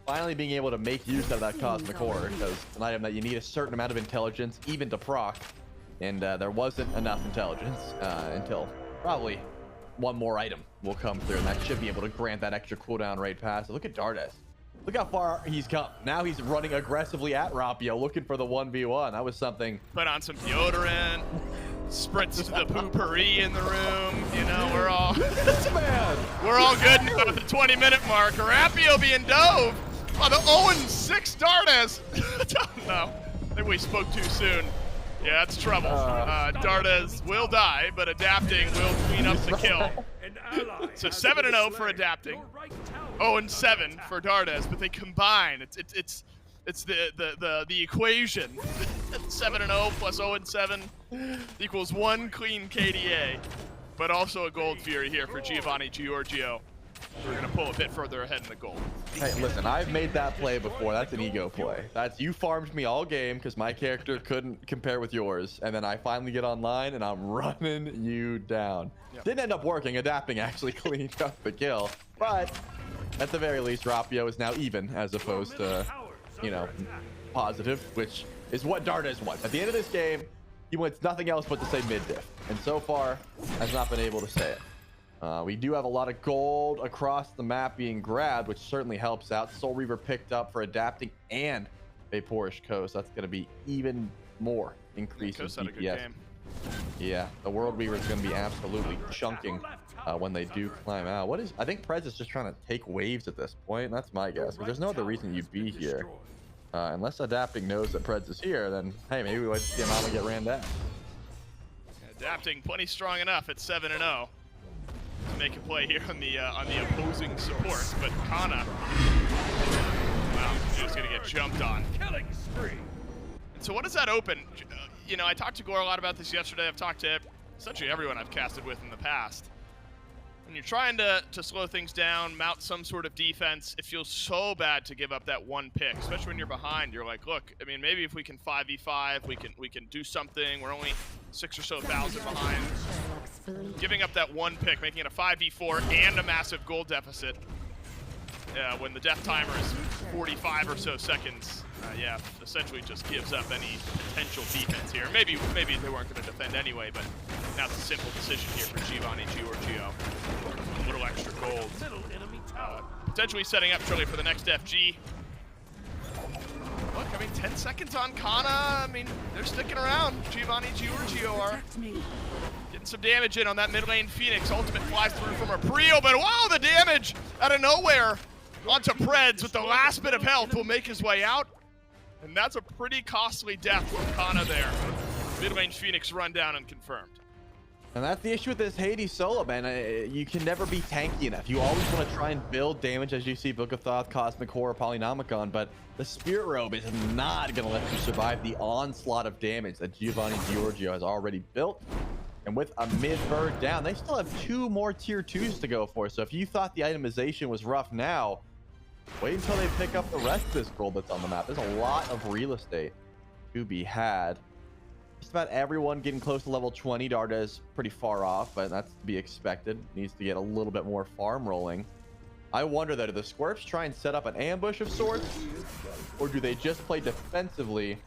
Speaker 6: Finally being able to make use of that Cosmic Horror, because it's an item that you need a certain amount of intelligence even to proc, and there wasn't enough intelligence until probably 1 more item will come through, and that should be able to grant that extra cooldown rate pass. Look at Dardes. Look how far he's come. Now he's running aggressively at Rapio, looking for the 1v1. That was something.
Speaker 5: Put on some deodorant, spritz to the poopery in the room. You know, we're all we're all good now at the 20-minute mark. Rapio being dove. Oh, the 0-6 Dardes. No, I think we spoke too soon. Yeah, that's trouble. Dardes will die, but adapting will clean up the kill. So 7-0 for adapting. 0-7 for Dardes, but they combine. It's the equation. 7-0 plus 0-7 equals 1 clean KDA, but also a gold fury here for Giovanni Giorgio. We're gonna pull a bit further ahead in the goal.
Speaker 6: Hey, listen, I've made that play before. That's an ego play. That's you farmed me all game because my character couldn't compare with yours, and then I finally get online and I'm running you down. Yep. Didn't end up working. Adapting actually cleaned up the kill, but at the very least, Rapio is now even as opposed to, you know, positive, which is what Dardes wants. At the end of this game, he wants nothing else but to say mid diff, and so far has not been able to say it. We do have a lot of gold across the map being grabbed, which certainly helps out. Soul Reaver picked up for adapting and a Porsche Coast. That's going to be even more increase in DPS. Yeah, the World Weaver is going to be absolutely chunking when they do climb out. I think Prez is just trying to take waves at this point. That's my guess. Because there's no other reason you'd be here. Unless adapting knows that Prez is here, then hey, maybe we let Giovanni get ran down.
Speaker 5: Adapting plenty strong enough at 7-0 to make a play here on the opposing support, but Kana, wow, he's gonna get jumped on. Killing spree. And so what does that open? You know, I talked to Gore a lot about this yesterday. I've talked to essentially everyone I've casted with in the past. When you're trying to slow things down, mount some sort of defense, it feels so bad to give up that one pick, especially when you're behind. You're like, look, I mean, maybe if we can 5v5, we can do something. We're only 6 or so thousand behind. Giving up that one pick, making it a 5v4 and a massive gold deficit. When the death timer is 45 or so seconds, yeah, essentially just gives up any potential defense here. Maybe they weren't going to defend anyway, but now it's a simple decision here for Giovanni Giorgio. A little extra gold. Potentially setting up Trilly for the next FG. Look, I mean, 10 seconds on Kana. I mean, they're sticking around. Giovanni Giorgio are getting some damage in on that mid lane Phoenix. Ultimate flies through from a Prio, but wow, the damage out of nowhere onto Preds with the last bit of health will make his way out. And that's a pretty costly death from Kana there. Mid lane Phoenix run down and confirmed.
Speaker 6: And that's the issue with this Hades solo, man. You can never be tanky enough. You always want to try and build damage, as you see Book of Thoth, Cosmic Horror, Polynomicon, but the Spirit Robe is not going to let you survive the onslaught of damage that Giovanni Giorgio has already built. And with a mid-bird down, they still have 2 more tier 2s to go for. So if you thought the itemization was rough now, wait until they pick up the rest of this gold that's on the map. There's a lot of real estate to be had. Just about everyone getting close to level 20. Dardes pretty far off, but that's to be expected. Needs to get a little bit more farm rolling. I wonder though, do the Scorps try and set up an ambush of sorts? Or do they just play defensively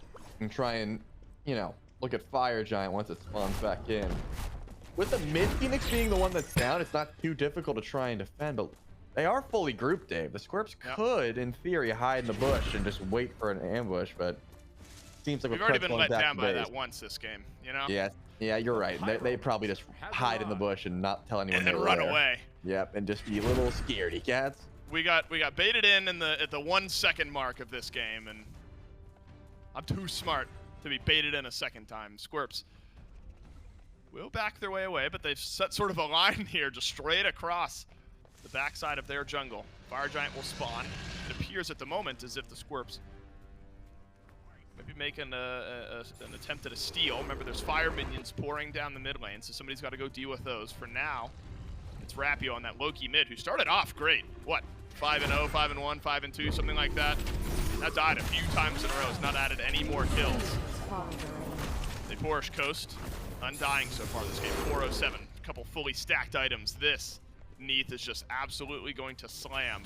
Speaker 6: and try and, you know, look at Fire Giant once it spawns back in? With the mid Phoenix being the one that's down, it's not too difficult to try and defend, but they are fully grouped, Dave. The Scorps could, in theory, hide in the bush and just wait for an ambush, but seems like
Speaker 5: we've already been let down by that once this game, you know?
Speaker 6: Yeah, you're right. They probably just hide in the bush and not tell anyone.
Speaker 5: And run away.
Speaker 6: Yep, and just be little scaredy cats.
Speaker 5: We got baited in at the 1 second mark of this game, and I'm too smart to be baited in a second time. Scorps will back their way away, but they've set sort of a line here, just straight across the backside of their jungle. Fire Giant will spawn. It appears at the moment as if the Scorps maybe making an attempt at a steal. Remember, there's fire minions pouring down the mid lane, so somebody's got to go deal with those. For now, it's Rapio on that low-key mid, who started off great. What, 5-0, 5-1, 5-2, something like that? That died a few times in a row. Has not added any more kills. The Porsche Coast, undying so far this game. 407, a couple fully stacked items. This Neath is just absolutely going to slam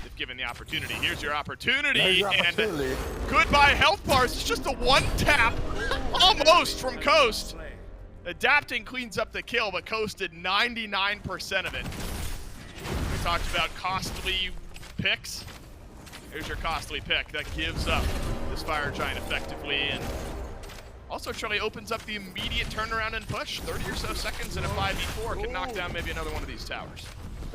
Speaker 5: if given the opportunity. Here's your opportunity, and goodbye health bars. It's just a one tap, almost from Coast. Adapting cleans up the kill, but Coast did 99% of it. We talked about costly picks. Here's your costly pick that gives up this Fire Giant effectively, and also Charlie opens up the immediate turnaround and push. 30 or so seconds in a 5v4 can knock down maybe another one of these towers.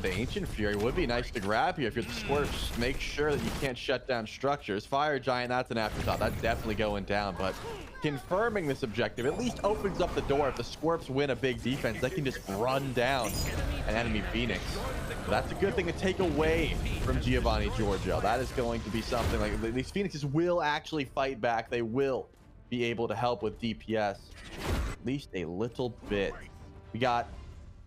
Speaker 6: The Ancient Fury would be nice to grab here if you're the Scorps. Make sure that you can't shut down structures. Fire Giant, that's an afterthought. That's definitely going down, but confirming this objective at least opens up the door. If the Scorps win a big defense, they can just run down an enemy Phoenix. So that's a good thing to take away from Giovanni Giorgio. That is going to be something like these Phoenixes will actually fight back. They will be able to help with DPS at least a little bit. We got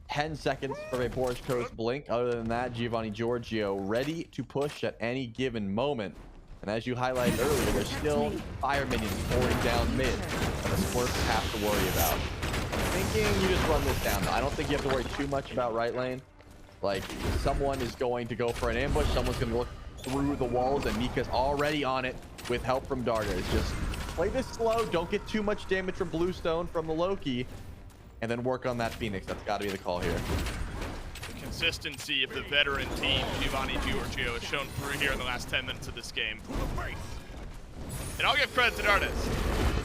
Speaker 6: 10 seconds for a Vaporous Coast blink. Other than that, Giovanni Giorgio ready to push at any given moment. And as you highlighted earlier, there's still fire minions pouring down mid that the Scorps have to worry about. I'm thinking you just run this down though. I don't think you have to worry too much about right lane. Like, someone is going to go for an ambush, someone's going to look through the walls, and Mika's already on it with help from Darga. It's just play this slow, don't get too much damage from Bluestone from the Loki, and then work on that Phoenix. That's got to be the call here.
Speaker 5: The consistency of the veteran team Giovanni Giorgio has shown through here in the last 10 minutes of this game. And I'll give credit to Dardes.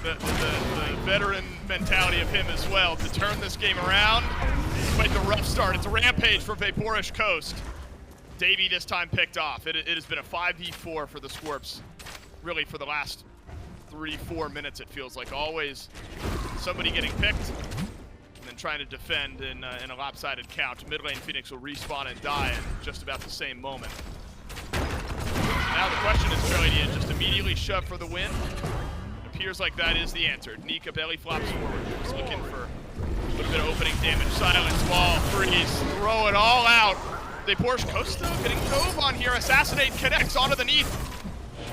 Speaker 5: The veteran mentality of him as well to turn this game around. Despite the rough start, it's a rampage from Vaporous Coast. Davey this time picked off. It has been a 5v4 for the Scorps, really for the last 3-4 minutes. It feels like always somebody getting picked and then trying to defend in a lopsided count. Mid lane Phoenix will respawn and die in just about the same moment. Now the question is, Charlie, do you just immediately shove for the win? It appears like that is the answer. Nika belly flops forward. Just looking for a little bit of opening damage. Silence, wall, freeze, throw it all out. Vaporous Coast though getting dove on here. Assassinate connects onto the Neath.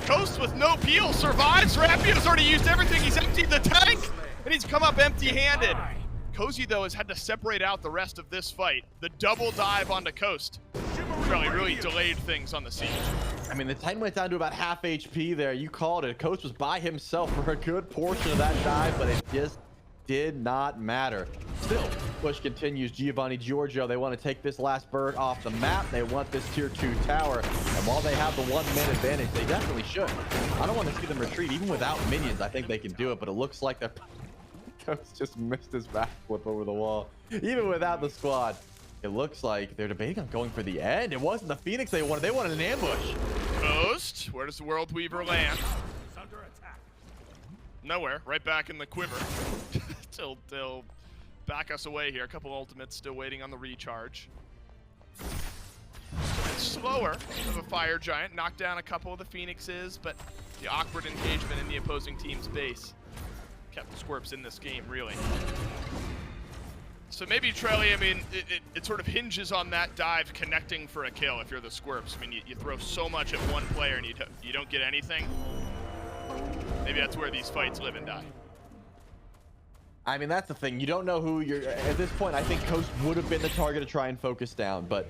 Speaker 5: Coast with no peel survives. Rapio's already used everything. He's emptied the tank, and he's come up empty-handed. Cozy, though, has had to separate out the rest of this fight. The double dive onto Coast really delayed things on the siege.
Speaker 6: I mean, the Titan went down to about half HP there. You called it. Coast was by himself for a good portion of that dive, but it just did not matter. Still, push continues. Giovanni Giorgio, they want to take this last bird off the map. They want this tier 2 tower. And while they have the 1 man advantage, they definitely should. I don't want to see them retreat. Even without minions, I think they can do it, but it looks like that Coast just missed his backflip over the wall. Even without the squad, it looks like they're debating on going for the end. It wasn't the Phoenix they wanted. They wanted an ambush.
Speaker 5: Coast, where does the World Weaver land? Nowhere, right back in the quiver. They'll back us away here. A couple ultimates still waiting on the recharge. It's slower of a Fire Giant. Knocked down a couple of the Phoenixes, but the awkward engagement in the opposing team's base kept the Scorps in this game, really. So maybe, Trelly, I mean, it sort of hinges on that dive connecting for a kill if you're the Scorps. I mean, you throw so much at one player and you don't get anything. Maybe that's where these fights live and die.
Speaker 6: I mean, that's the thing. You don't know who you're... At this point, I think Coast would have been the target to try and focus down, but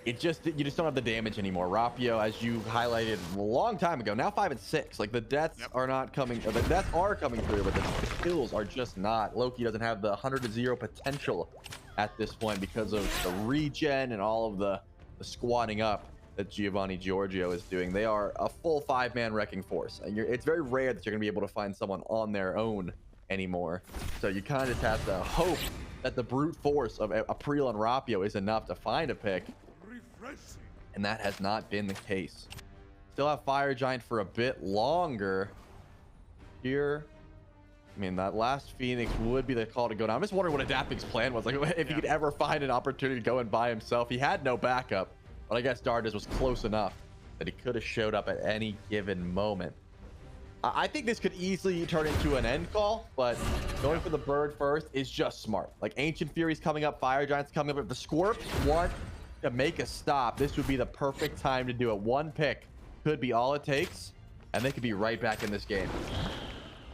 Speaker 6: you just don't have the damage anymore. Rapio, as you highlighted a long time ago, now 5 and 6. Like, the deaths are not coming... The deaths are coming through, but the kills are just not. Loki doesn't have the 100-0 potential at this point because of the regen and all of the squatting up that Giovanni Giorgio is doing. They are a full 5-man wrecking force. And it's very rare that you're going to be able to find someone on their own anymore. So you kind of just have to hope that the brute force of April and Rapio is enough to find a pick. And that has not been the case. Still have Fire Giant for a bit longer here. I mean, that last Phoenix would be the call to go down. I'm just wondering what Adapting's plan was. Like, if he could ever find an opportunity to go in by himself. He had no backup. But I guess Dardes was close enough that he could have showed up at any given moment. I think this could easily turn into an end call, but going for the bird first is just smart. Like, Ancient Fury's coming up, Fire Giant's coming up. If the Scorps want to make a stop, this would be the perfect time to do it. One pick could be all it takes, and they could be right back in this game.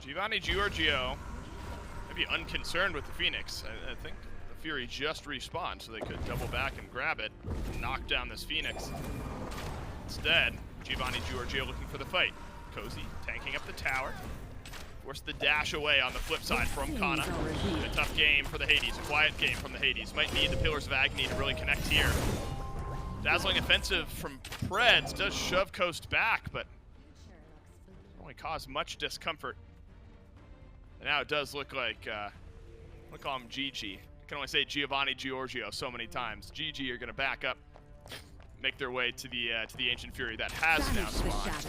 Speaker 5: Giovanni Giorgio may be unconcerned with the Phoenix. I think the Fury just respawned, so they could double back and grab it, knock down this Phoenix. Instead, Giovanni Giorgio looking for the fight. Cozy tanking up the tower. Forced the dash away on the flip side from Kana. A tough game for the Hades, a quiet game from the Hades. Might need the Pillars of Agony to really connect here. Dazzling offensive from Preds does shove Coast back, but only cause much discomfort. And now it does look like, we'll call him GG. I can only say Giovanni, Giorgio so many times. GG are gonna back up, make their way to the Ancient Fury that has now spawned.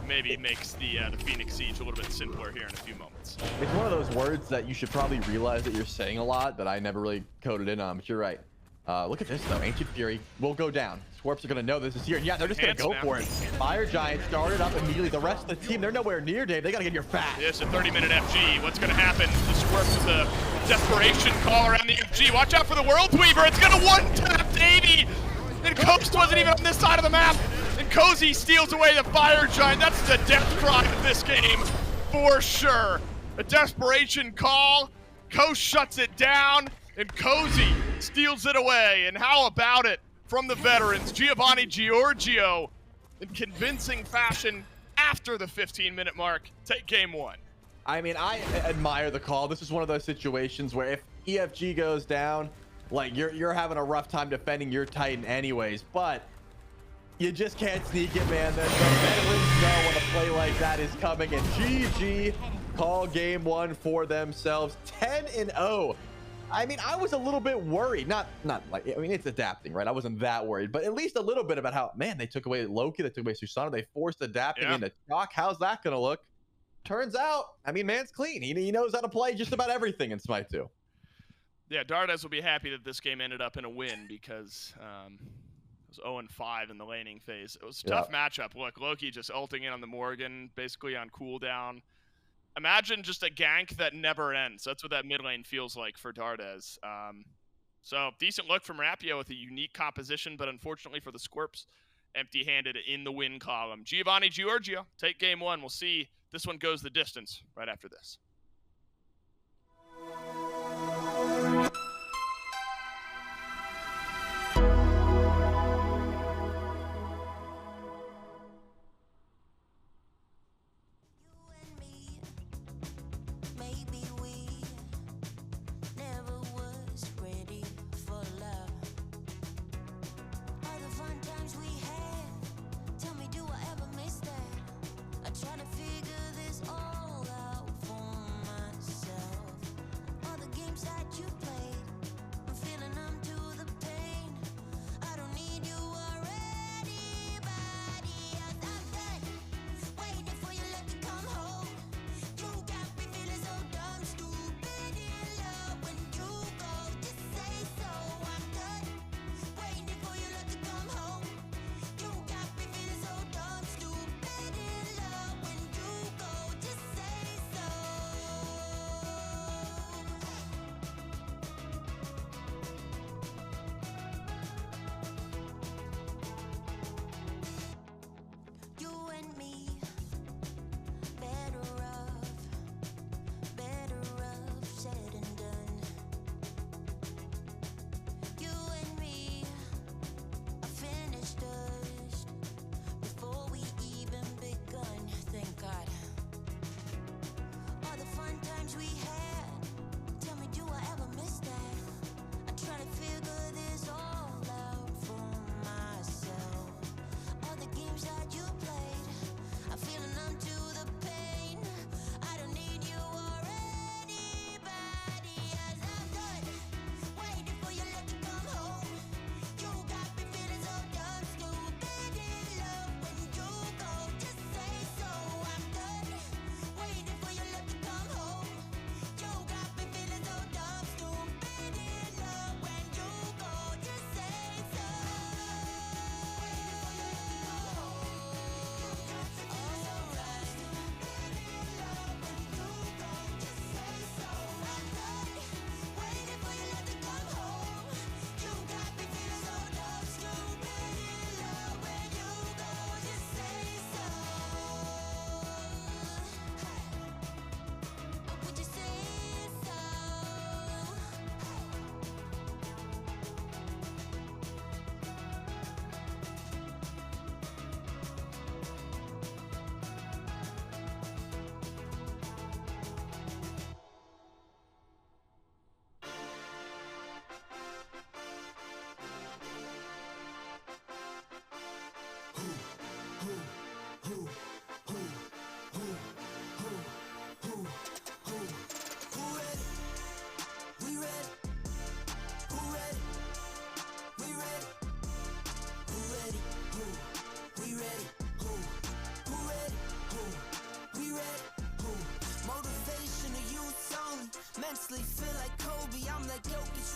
Speaker 5: Maybe makes the Phoenix Siege a little bit simpler here in a few moments.
Speaker 6: It's one of those words that you should probably realize that you're saying a lot, but I never really coded in on, but you're right. Look at this though, Ancient Fury will go down. Scorps are gonna know this is here, and yeah, they're just gonna go for it. Fire Giant started up immediately. The rest of the team, they're nowhere near, Dave. They gotta get your fat.
Speaker 5: It's a 30-minute FG. What's gonna happen? The Scorps with a desperation call around the FG. Watch out for the World Weaver. It's gonna one-tap Davey. And Coast wasn't even on this side of the map. And Cozy steals away the Fire Giant. That's the death cry of this game, for sure. A desperation call. Coast shuts it down, and Cozy steals it away. And how about it from the veterans, Giovanni, Giorgio, in convincing fashion after the 15-minute mark. Take game one.
Speaker 6: I mean, I admire the call. This is one of those situations where if EFG goes down, like you're having a rough time defending your Titan anyways, but you just can't sneak it, man. The veterans know when a play like that is coming, and GG call game one for themselves. 10-0. I mean, I was a little bit worried. Not like, I mean, it's adapting, right? I wasn't that worried, but at least a little bit about how, man, they took away Loki, they took away Susana, they forced adapting into Chalk. How's that gonna look? Turns out, I mean, man's clean. He knows how to play just about everything in Smite 2.
Speaker 5: Yeah, Dardes will be happy that this game ended up in a win because it was 0-5 in the laning phase. It was a tough matchup. Look, Loki just ulting in on the Morgan, basically on cooldown. Imagine just a gank that never ends. That's what that mid lane feels like for Dardes. So decent look from Rapio with a unique composition, but unfortunately for the Scorps, empty-handed in the win column. Giovanni, Giorgio, take game one. We'll see this one goes the distance right after this.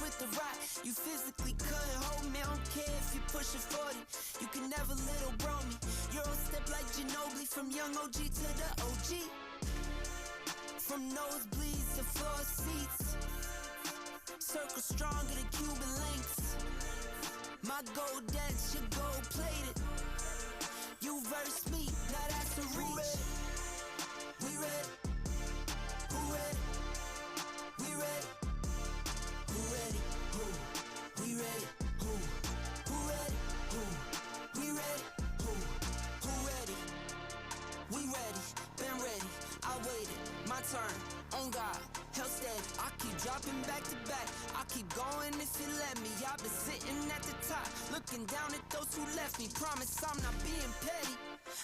Speaker 8: with the rock. You physically couldn't hold me. I don't care if you pushing 40. You can never little bro me. Euro step like Ginobili, from young OG to the OG. From nosebleeds to floor seats. Circle stronger than Cuban links. My gold dance, your gold plated. You verse me, now that's a reach. We ready? Who ready? We ready? Who ready? Who? We ready? Who? Who ready? Who? We ready? Who? Who ready? We ready, been ready, I waited, my turn, on God, held steady. I keep dropping back to back, I keep going if you let me. I've been sitting at the top, looking down at those who left me. Promise I'm not being petty,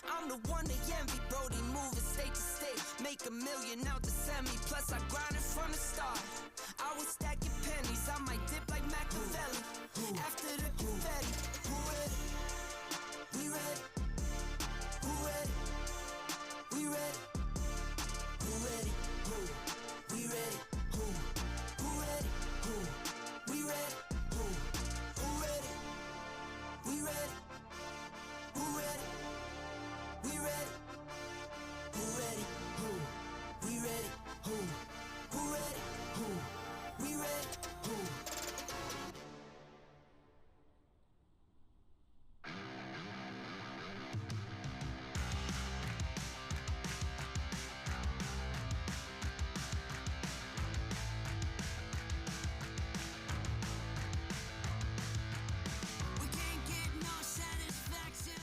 Speaker 8: I'm the one they envy. Brody moving state to state, make $1 million out the semi. Plus I grinded from the start, I was stacking pennies. I might dip like Machiavelli, after the confetti. Who ready? We ready? Who ready? We ready? Who ready? Who? We ready? Who? Who ready? Who? We ready? Who? Who ready? We ready? Who ready? We ready? Who ready? Who? We ready? Who? Who ready? Who? We ready? Who? We can't get no satisfaction.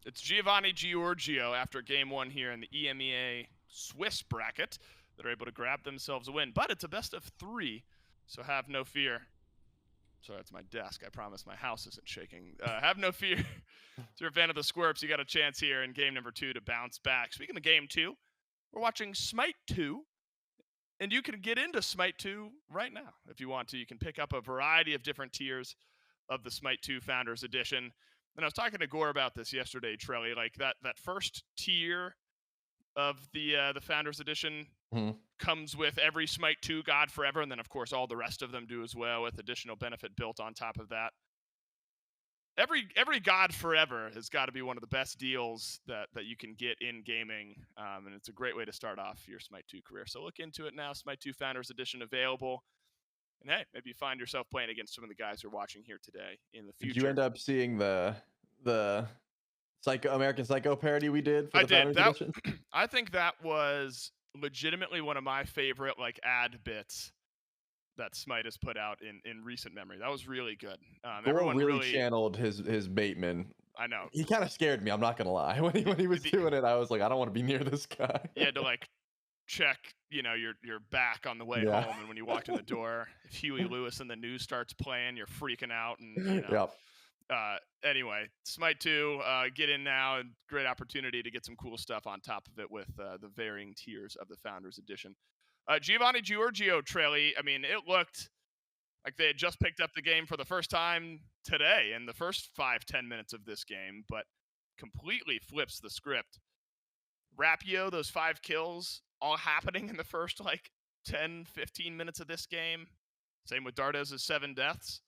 Speaker 5: It's Giovanni Giorgio after game one here in the EMEA Swiss bracket that are able to grab themselves a win. But it's a best of 3, so have no fear. Sorry, that's my desk. I promise my house isn't shaking. Have no fear. If you're a fan of the Scorps, you got a chance here in game number 2 to bounce back. Speaking of game 2, we're watching SMITE 2. And you can get into SMITE 2 right now if you want to. You can pick up a variety of different tiers of the SMITE 2 Founders Edition. And I was talking to Gore about this yesterday, Trelly. Like that first tier of the Founders Edition comes with every SMITE 2 God Forever, and then of course all the rest of them do as well, with additional benefit built on top of that. Every God Forever has got to be one of the best deals that you can get in gaming, and it's a great way to start off your SMITE 2 career. So look into it now. SMITE 2 Founders Edition available. And hey, maybe you find yourself playing against some of the guys who are watching here today in the future.
Speaker 6: Did you end up seeing the American Psycho parody we did for
Speaker 5: I
Speaker 6: the
Speaker 5: did.
Speaker 6: Founders Edition?
Speaker 5: I think that was legitimately one of my favorite ad bits that SMITE has put out in recent memory. That was really good.
Speaker 6: Everyone really channeled his Bateman.
Speaker 5: I know.
Speaker 6: He kind of scared me, I'm not gonna lie. When he was doing it, I was like, I don't want to be near this guy.
Speaker 5: You had to check, your back on the way home, and when you walked in the door, if Huey Lewis and the news starts playing, you're freaking out, and
Speaker 6: Yep.
Speaker 5: Anyway, SMITE 2, get in now, and great opportunity to get some cool stuff on top of it with the varying tiers of the Founders Edition. Giovanni Giorgio, Trelly, I mean, it looked like they had just picked up the game for the first time today in the first 5-10 minutes of this game, but completely flips the script. Rapio, those 5 kills, all happening in the first 10-15 minutes of this game. Same with Dardez's 7 deaths.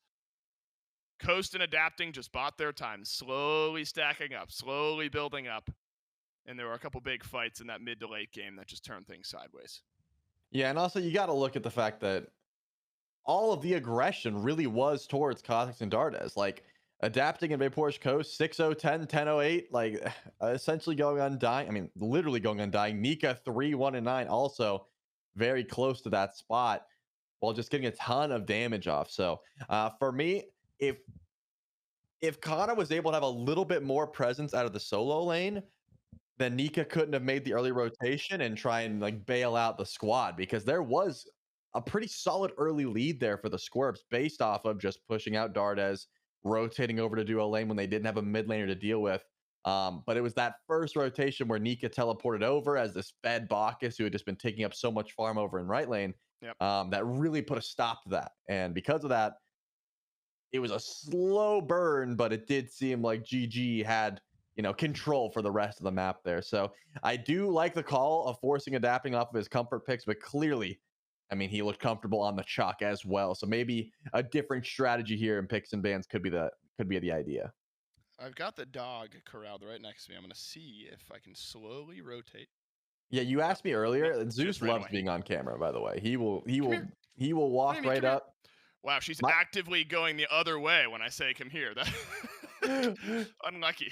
Speaker 5: Coast and adapting just bought their time, slowly stacking up, slowly building up. And there were a couple big fights in that mid to late game that just turned things sideways.
Speaker 6: Yeah, and also you got to look at the fact that all of the aggression really was towards Kha'Zix and Dardez. Adapting in Vapor's Coast, 6-0-10, 10-0-8, essentially going undying. I mean, literally going undying. Nika 3-1-9, also very close to that spot, while just getting a ton of damage off. So for me, if Kana was able to have a little bit more presence out of the solo lane, then Nika couldn't have made the early rotation and try and bail out the squad, because there was a pretty solid early lead there for the Scorps based off of just pushing out Dardez, rotating over to duo lane when they didn't have a mid laner to deal with. But it was that first rotation where Nika teleported over as this fed Bacchus, who had just been taking up so much farm over in right lane, that really put a stop to that. And because of that, it was a slow burn, but it did seem like GG had, you know, control for the rest of the map there. So I do like the call of forcing adapting off of his comfort picks, but clearly, I mean, he looked comfortable on the chalk as well. So maybe a different strategy here in picks and bans could be the idea.
Speaker 5: I've got the dog corralled right next to me. I'm going to see if I can slowly rotate.
Speaker 6: Yeah, you asked me earlier.
Speaker 5: Nope,
Speaker 6: Zeus
Speaker 5: just ran
Speaker 6: loves
Speaker 5: away.
Speaker 6: being on camera, by the way. He will
Speaker 5: Come
Speaker 6: walk
Speaker 5: here,
Speaker 6: right
Speaker 5: come here.
Speaker 6: up.
Speaker 5: Wow, she's actively going the other way when I say come here. That unlucky.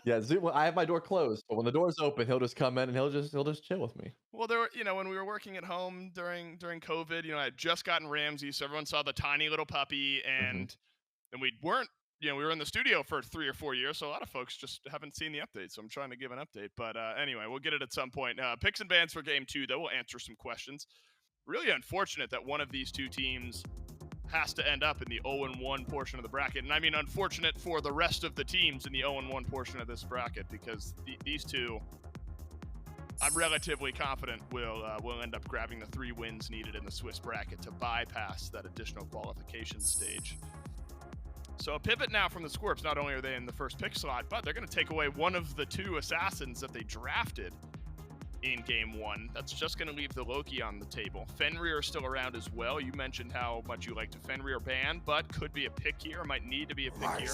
Speaker 6: Yeah, Zeus, I have my door closed, but when the door's open, he'll just come in and he'll just chill with me.
Speaker 5: Well, there were, you know, when we were working at home during COVID, you know, I had just gotten Ramsey, so everyone saw the tiny little puppy, and we weren't, you know, we were in the studio for 3 or 4 years, so a lot of folks just haven't seen the update. So I'm trying to give an update, but anyway, we'll get it at some point. Picks and bans for game 2, though. We'll answer some questions. Really unfortunate that one of these two teams has to end up in the 0-1 portion of the bracket. And I mean unfortunate for the rest of the teams in the 0-1 portion of this bracket, because these two, I'm relatively confident will end up grabbing the 3 wins needed in the Swiss bracket to bypass that additional qualification stage. So a pivot now from the Scorps. Not only are they in the first pick slot, but they're going to take away one of the 2 assassins that they drafted in game 1. That's just going to leave the Loki on the table. Fenrir is still around as well. You mentioned how much you liked a Fenrir ban, but could be a pick here, might need to be a pick here.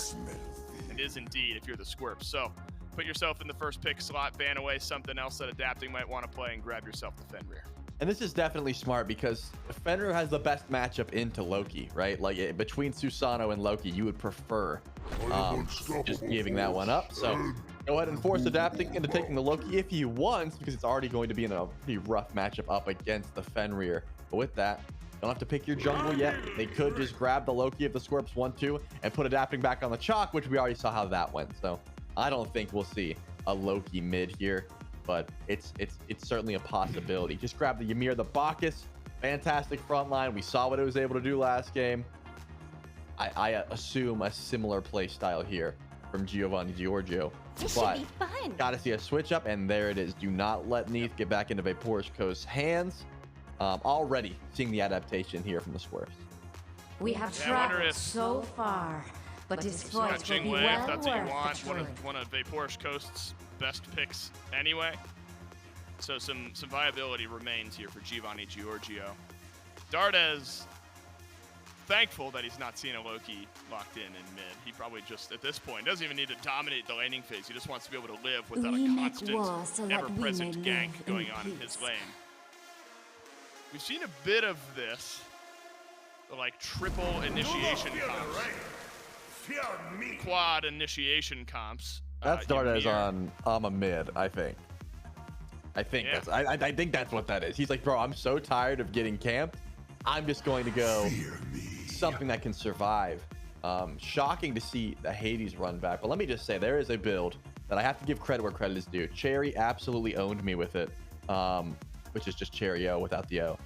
Speaker 5: It is indeed if you're the Scorps. So put yourself in the first pick slot, ban away something else that adapting might want to play, and grab yourself the Fenrir.
Speaker 6: And this is definitely smart because Fenrir has the best matchup into Loki, right? Like between Susano and Loki, you would prefer just giving that one up. So go ahead and force adapting into taking the Loki if he wants, because it's already going to be in a pretty rough matchup up against the Fenrir. But with that, you don't have to pick your jungle yet. They could just grab the Loki if the Scorps want to and put adapting back on the chalk, which we already saw how that went. So I don't think we'll see a Loki mid here, but it's certainly a possibility. Just grab the Ymir, the Bacchus. Fantastic front line. We saw what it was able to do last game. I assume a similar play style here from Giovanni Giorgio.
Speaker 7: This
Speaker 6: but
Speaker 7: should be fun.
Speaker 6: gotta see a switch up, and there it is. Do not let Neath get back into Vaporous Coast's hands. Already seeing the adaptation here from the Scorps.
Speaker 7: We have
Speaker 5: Yeah, I wonder
Speaker 7: traveled
Speaker 5: if-
Speaker 7: so far, but this
Speaker 5: Not
Speaker 7: voyage will be
Speaker 5: Jingwei,
Speaker 7: well
Speaker 5: if that's what you
Speaker 7: worth
Speaker 5: want.
Speaker 7: the
Speaker 5: One
Speaker 7: trip.
Speaker 5: of Vaporous Coast's best picks anyway. So some viability remains here for Giovanni Giorgio. Dardes, thankful that he's not seeing a Loki locked in mid. He probably just, at this point, doesn't even need to dominate the laning phase. He just wants to be able to live without
Speaker 7: We
Speaker 5: a
Speaker 7: make
Speaker 5: constant,
Speaker 7: war so that we
Speaker 5: ever-present
Speaker 7: may
Speaker 5: gank
Speaker 7: live
Speaker 5: going
Speaker 7: in
Speaker 5: on in his
Speaker 7: peace.
Speaker 5: lane. We've seen a bit of this, like triple initiation comps, quad initiation comps.
Speaker 6: That's Dardes
Speaker 5: Ymir.
Speaker 6: on Ama mid, I think. I think
Speaker 5: Yeah.
Speaker 6: that's I think that's what that is. He's like, bro, I'm so tired of getting camped. I'm just going to go something that can survive. Shocking to see the Hades run back, but let me just say there is a build that I have to give credit where credit is due. Cherry absolutely owned me with it, which is just Cherry O without the O.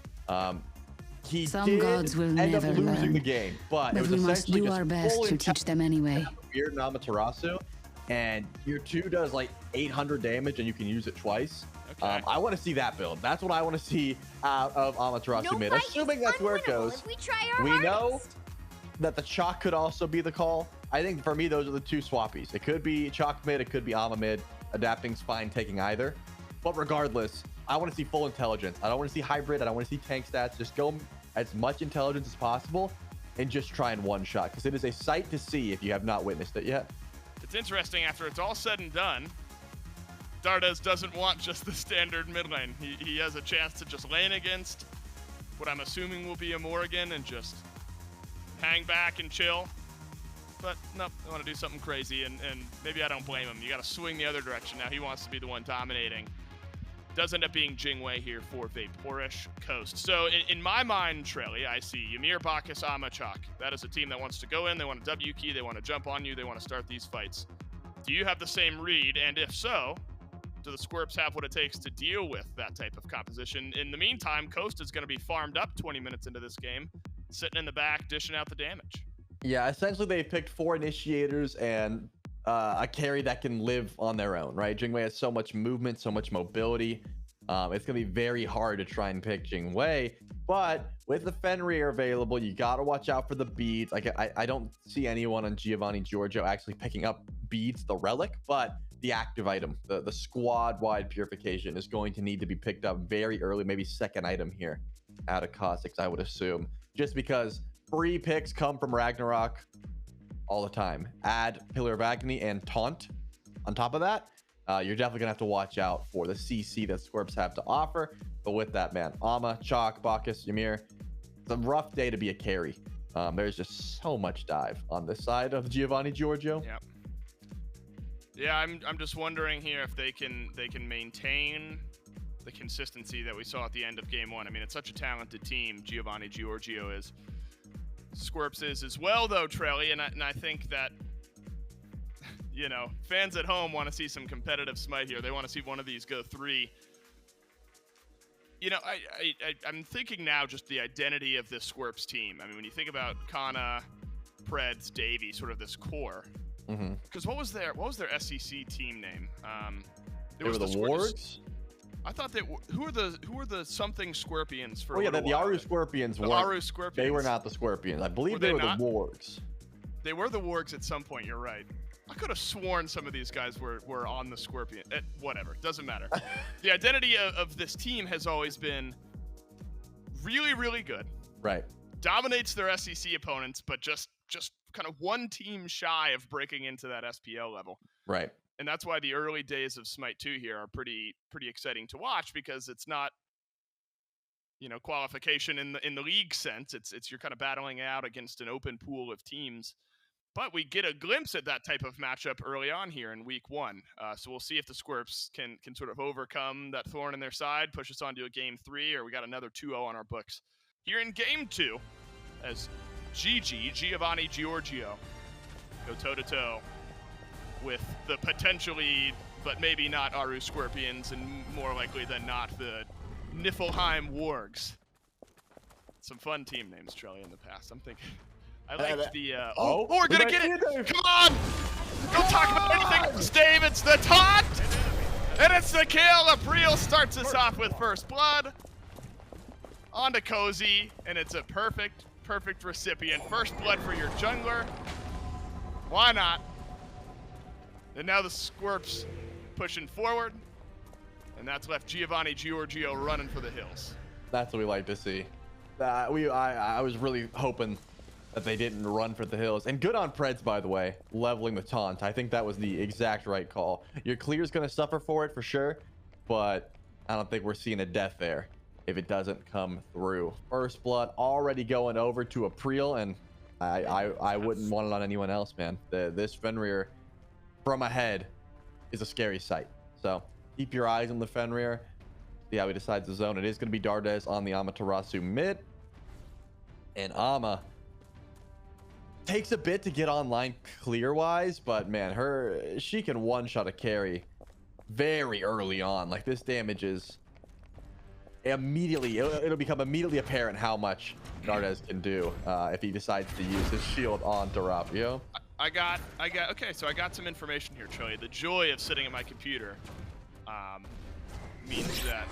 Speaker 6: He
Speaker 9: Some
Speaker 6: did
Speaker 9: gods will
Speaker 6: end up
Speaker 9: never
Speaker 6: losing
Speaker 9: learn,
Speaker 6: the game, but it
Speaker 9: but
Speaker 6: was
Speaker 9: we must
Speaker 6: essentially
Speaker 9: do
Speaker 6: just
Speaker 9: our best
Speaker 6: full
Speaker 9: to teach them anyway.
Speaker 6: Weird Amaterasu, and your 2 does like 800 damage and you can use it twice.
Speaker 5: Okay.
Speaker 6: I want to see that build. That's what I want to see out of Amaterasu
Speaker 7: No
Speaker 6: mid.
Speaker 7: fight is
Speaker 6: Assuming that's where it
Speaker 7: unwinnable
Speaker 6: goes.
Speaker 7: if we try our
Speaker 6: We know
Speaker 7: hardest.
Speaker 6: that the chalk could also be the call. I think for me, those are the 2 swappies. It could be chalk mid, it could be Ama mid. Adapting's fine taking either. But regardless, I want to see full intelligence. I don't want to see hybrid. I don't want to see tank stats. Just go as much intelligence as possible and just try and one shot, because it is a sight to see if you have not witnessed it yet.
Speaker 5: It's interesting, after it's all said and done, Dardes doesn't want just the standard mid lane. He has a chance to just lane against what I'm assuming will be a Morrigan and just hang back and chill. But no, I want to do something crazy, and maybe I don't blame him. You got to swing the other direction. Now he wants to be the one dominating. Does end up being Jingwei here for Vaporous Coast. So in my mind, Trelly, I see Ymir, Bacchus, Amachak. That is a team that wants to go in, they want a W key, they want to jump on you, they want to start these fights. Do you have the same read? And if so, do the Scorps have what it takes to deal with that type of composition? In the meantime, Coast is going to be farmed up 20 minutes into this game, sitting in the back, dishing out the damage.
Speaker 6: Yeah, essentially they picked 4 initiators and a carry that can live on their own, right? Jingwei has so much movement, so much mobility. It's going to be very hard to try and pick Jingwei, But with the Fenrir available, you got to watch out for the beads. Like I don't see anyone on Giovanni Giorgio actually picking up beads, the relic, but the active item, the squad-wide purification is going to need to be picked up very early, maybe second item here out of Cossacks, I would assume, just because free picks come from Ragnarok all the time. Add Pillar of Agony and Taunt on top of that. You're definitely gonna have to watch out for the CC that Scorps have to offer. But with that, man, Ama, Chalk, Bacchus, Ymir, it's a rough day to be a carry. There's just so much dive on this side of Giovanni Giorgio.
Speaker 5: Yep. Yeah, I'm just wondering here if they can maintain the consistency that we saw at the end of game 1. I mean, it's such a talented team. Giovanni Giorgio is. Scorps is as well, though, Trelly, and I think that, you know, fans at home want to see some competitive Smite here. They want to see one of these go 3. You know, I'm thinking now just the identity of this Scorps team. I mean, when you think about Kana, Preds, Davey, sort of this core. Because what was their SEC team name?
Speaker 6: They were the Wargs.
Speaker 5: I thought that who are the something Scorpions for?
Speaker 6: Oh yeah, the Aru Scorpions.
Speaker 5: The Aru Scorpions.
Speaker 6: They were not the Scorpions. I believe they were the Wargs.
Speaker 5: They were the Wargs at some point. You're right. I could have sworn some of these guys were on the Scorpion. Whatever, doesn't matter. The identity of this team has always been really, really good.
Speaker 6: Right.
Speaker 5: Dominates their SEC opponents, but just kind of one team shy of breaking into that SPL level.
Speaker 6: Right.
Speaker 5: And that's why the early days of Smite 2 here are pretty exciting to watch, because it's not, you know, qualification in the league sense. It's you're kind of battling out against an open pool of teams. But we get a glimpse at that type of matchup early on here in week 1. So we'll see if the Scorps can sort of overcome that thorn in their side, push us on to a game 3, or we got another 2-0 on our books. Here in game 2, as Giovanni Giorgio go toe-to-toe with the potentially, but maybe not, Aru Scorpions, and more likely than not, the Niflheim Wargs. Some fun team names, Trelly, in the past. I'm thinking... I like the, we're gonna get it! Come on! Don't talk about anything else, Dave! It's the taunt! And it's the kill! April starts us off with first blood. On to Cozy, and it's a perfect recipient. First blood for your jungler. Why not? And now the Scorps pushing forward. And that's left Giovanni Giorgio running for the hills.
Speaker 6: That's what we like to see. I was really hoping that they didn't run for the hills. And good on Preds, by the way, leveling the taunt. I think that was the exact right call. Your clear's going to suffer for it for sure, but I don't think we're seeing a death there if it doesn't come through. First blood already going over to April, and I wouldn't want it on anyone else, man. This Fenrir from ahead is a scary sight. So keep your eyes on the Fenrir. See how he decides the zone. It is going to be Dardes on the Amaterasu mid. And Ama takes a bit to get online clear-wise, but man, she can one-shot a carry very early on. Like, this damage is immediately, it'll become immediately apparent how much Dardes can do if he decides to use his shield on Terapio.
Speaker 5: Okay, so I got some information here, Troy. The joy of sitting at my computer means that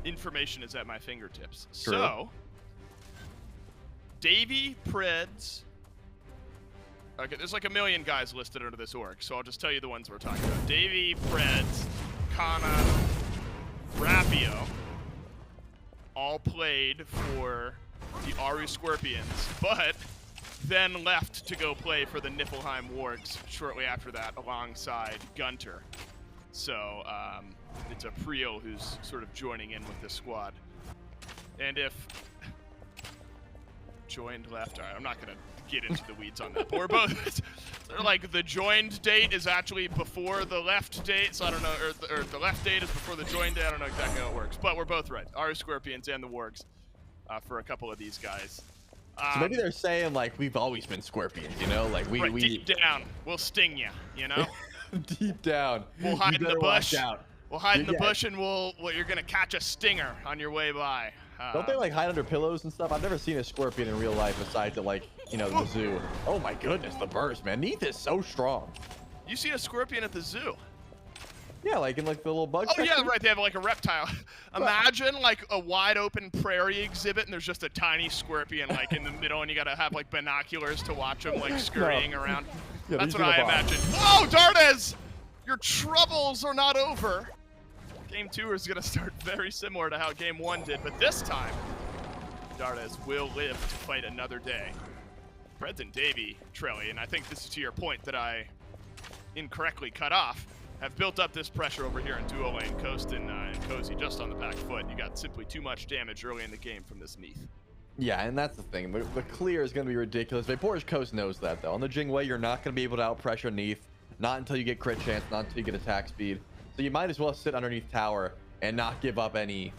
Speaker 5: the information is at my fingertips.
Speaker 6: True.
Speaker 5: So, Davey, Preds. Okay, there's like a million guys listed under this org, so I'll just tell you the ones we're talking about. Davey, Preds, Kana, Rapio, all played for the Aru Scorpions, but then left to go play for the Niflheim Wargs shortly after that alongside Gunter. So it's April who's sort of joining in with this squad. And if joined left, all right, I'm not going to get into the weeds on that, but we're both like, the joined date is actually before the left date, so I don't know, or the left date is before the joined date. I don't know exactly how it works, but we're both right. Aru Scorpions and the Wargs for a couple of these guys.
Speaker 6: So maybe they're saying, like, we've always been Scorpions, you know, like we
Speaker 5: deep down, we'll sting you, you know.
Speaker 6: Deep down,
Speaker 5: we'll hide in the bush. We'll hide in the bush, and you're gonna catch a stinger on your way by.
Speaker 6: Don't they like hide under pillows and stuff? I've never seen a scorpion in real life besides at, like, you know, the zoo. Oh my goodness, the burst, man. Neath is so strong.
Speaker 5: You seen a scorpion at the zoo?
Speaker 6: Yeah, like in like the little bug.
Speaker 5: Oh
Speaker 6: section.
Speaker 5: yeah, right. They have like a reptile. Imagine like a wide open prairie exhibit, and there's just a tiny scorpion like in the middle, and you gotta have like binoculars to watch them like scurrying around.
Speaker 6: Yeah,
Speaker 5: That's
Speaker 6: these
Speaker 5: what
Speaker 6: are the
Speaker 5: I
Speaker 6: bombs.
Speaker 5: imagine. Oh, Dardes! Your troubles are not over. Game 2 is gonna start very similar to how Game 1 did, but this time, Dardes will live to fight another day. Preds and Davey, Trelly, and I think this is to your point that I incorrectly cut off, have built up this pressure over here in duo lane. Coast and Cozy just on the back foot. You got simply too much damage early in the game from this Neath.
Speaker 6: Yeah, and that's the thing. The clear is going to be ridiculous. Vapor's Coast knows that, though. On the Jingwei, you're not going to be able to outpressure Neath. Not until you get crit chance, not until you get attack speed. So you might as well sit underneath tower and not give up any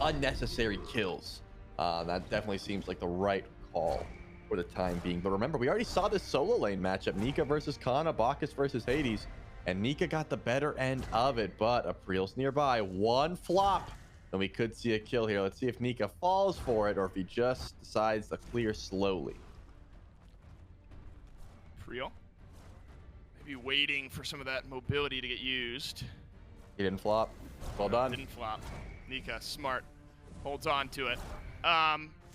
Speaker 6: unnecessary kills. That definitely seems like the right call for the time being. But remember, we already saw this solo lane matchup. Nika versus Kana, Bacchus versus Hades. And Nika got the better end of it, but April's nearby. One flop, and we could see a kill here. Let's see if Nika falls for it or if he just decides to clear slowly.
Speaker 5: April. Maybe waiting for some of that mobility to get used.
Speaker 6: He didn't flop. Well done.
Speaker 5: Didn't flop. Nika, smart. Holds on to it.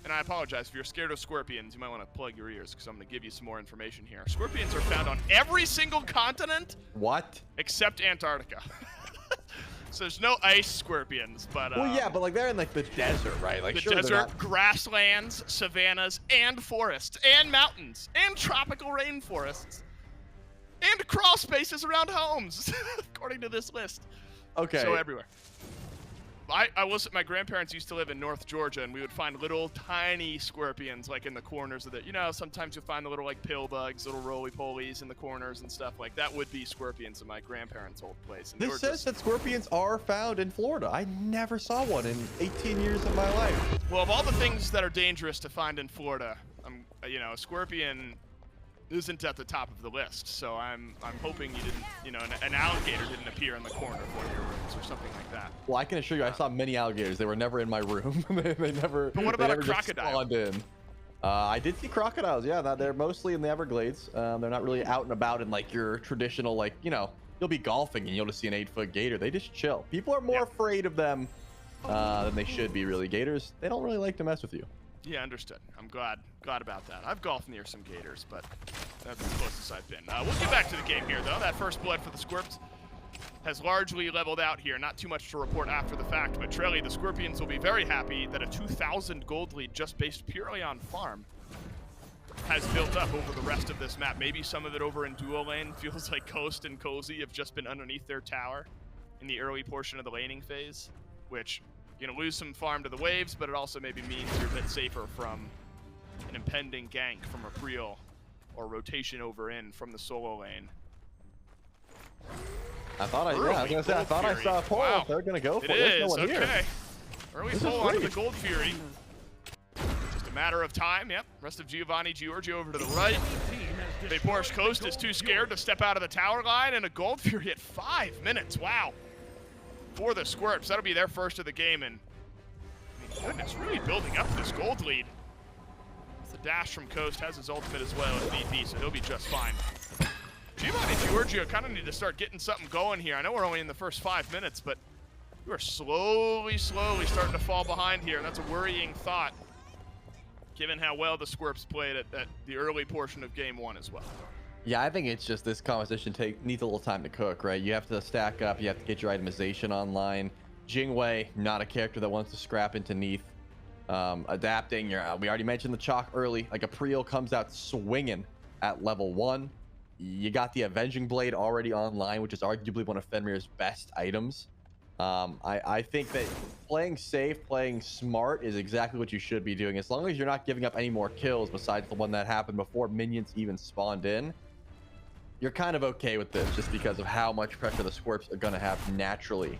Speaker 5: And I apologize, if you're scared of scorpions, you might want to plug your ears because I'm going to give you some more information here. Scorpions are found on every single continent.
Speaker 6: What?
Speaker 5: Except Antarctica. So there's no ice scorpions, but
Speaker 6: Well, yeah, but like they're in like the desert, right? Like
Speaker 5: the
Speaker 6: surely they're
Speaker 5: desert,
Speaker 6: not-
Speaker 5: grasslands, savannas, and forests, and mountains, and tropical rainforests, and crawl spaces around homes, according to this list.
Speaker 6: Okay.
Speaker 5: So everywhere. My grandparents used to live in North Georgia, and we would find little tiny scorpions like in the corners of the, sometimes you'll find the little like pill bugs, little roly-polies in the corners and stuff like that would be scorpions in my grandparents' old place. And
Speaker 6: This says that scorpions are found in Florida. I never saw one in 18 years of my life.
Speaker 5: Well, of all the things that are dangerous to find in Florida, a scorpion isn't at the top of the list. So I'm hoping you didn't, an alligator didn't appear in the corner of one of your rooms or something like that.
Speaker 6: Well, I can assure you, I saw many alligators. They were never in my room. they never.
Speaker 5: But what about
Speaker 6: they
Speaker 5: a
Speaker 6: never just
Speaker 5: crocodile?
Speaker 6: spawned in. I did see crocodiles. Yeah, they're mostly in the Everglades. They're not really out and about in like your traditional, like you'll be golfing and you'll just see an 8-foot gator. They just chill. People are more afraid of them than they should be. Really, gators. They don't really like to mess with you.
Speaker 5: Yeah, understood. I'm glad about that. I've golfed near some gators, but that's the closest I've been. We'll get back to the game here, though. That first blood for the Scorps has largely leveled out here. Not too much to report after the fact, but Trelly, the Scorpions will be very happy that a 2,000 gold lead just based purely on farm has built up over the rest of this map. Maybe some of it over in duo lane. Feels like Coast and Cozy have just been underneath their tower in the early portion of the laning phase, which you're going to lose some farm to the waves, but it also maybe means you're a bit safer from an impending gank from a Priel or rotation over in from the solo lane.
Speaker 6: I thought I saw a pull.
Speaker 5: Wow.
Speaker 6: They're gonna go for it.
Speaker 5: It
Speaker 6: There's no
Speaker 5: is,
Speaker 6: one here.
Speaker 5: okay. Early
Speaker 6: This is
Speaker 5: pull onto the
Speaker 6: great.
Speaker 5: Gold Fury. Just a matter of time, yep. Rest of Giovanni, Giorgio over to the right. Vapor's Coast is too scared to step out of the tower line, and a Gold Fury at 5 minutes, wow. For the Scorps, that'll be their first of the game, and goodness, really building up this gold lead. The dash from Coast has his ultimate as well as VP, so he'll be just fine. Giovanni and Giorgio kind of need to start getting something going here. I know we're only in the first 5 minutes, but we are slowly starting to fall behind here, and that's a worrying thought, given how well the Scorps played at the early portion of Game 1 as well.
Speaker 6: Yeah, I think it's just this competition needs a little time to cook, right? You have to stack up, you have to get your itemization online. Jingwei, not a character that wants to scrap into Neath. Adapting, we already mentioned the chalk early. Like a Priel comes out swinging at level 1. You got the Avenging Blade already online, which is arguably one of Fenrir's best items. I think that playing safe, playing smart is exactly what you should be doing. As long as you're not giving up any more kills besides the one that happened before minions even spawned in, you're kind of okay with this just because of how much pressure the Scorps are going to have naturally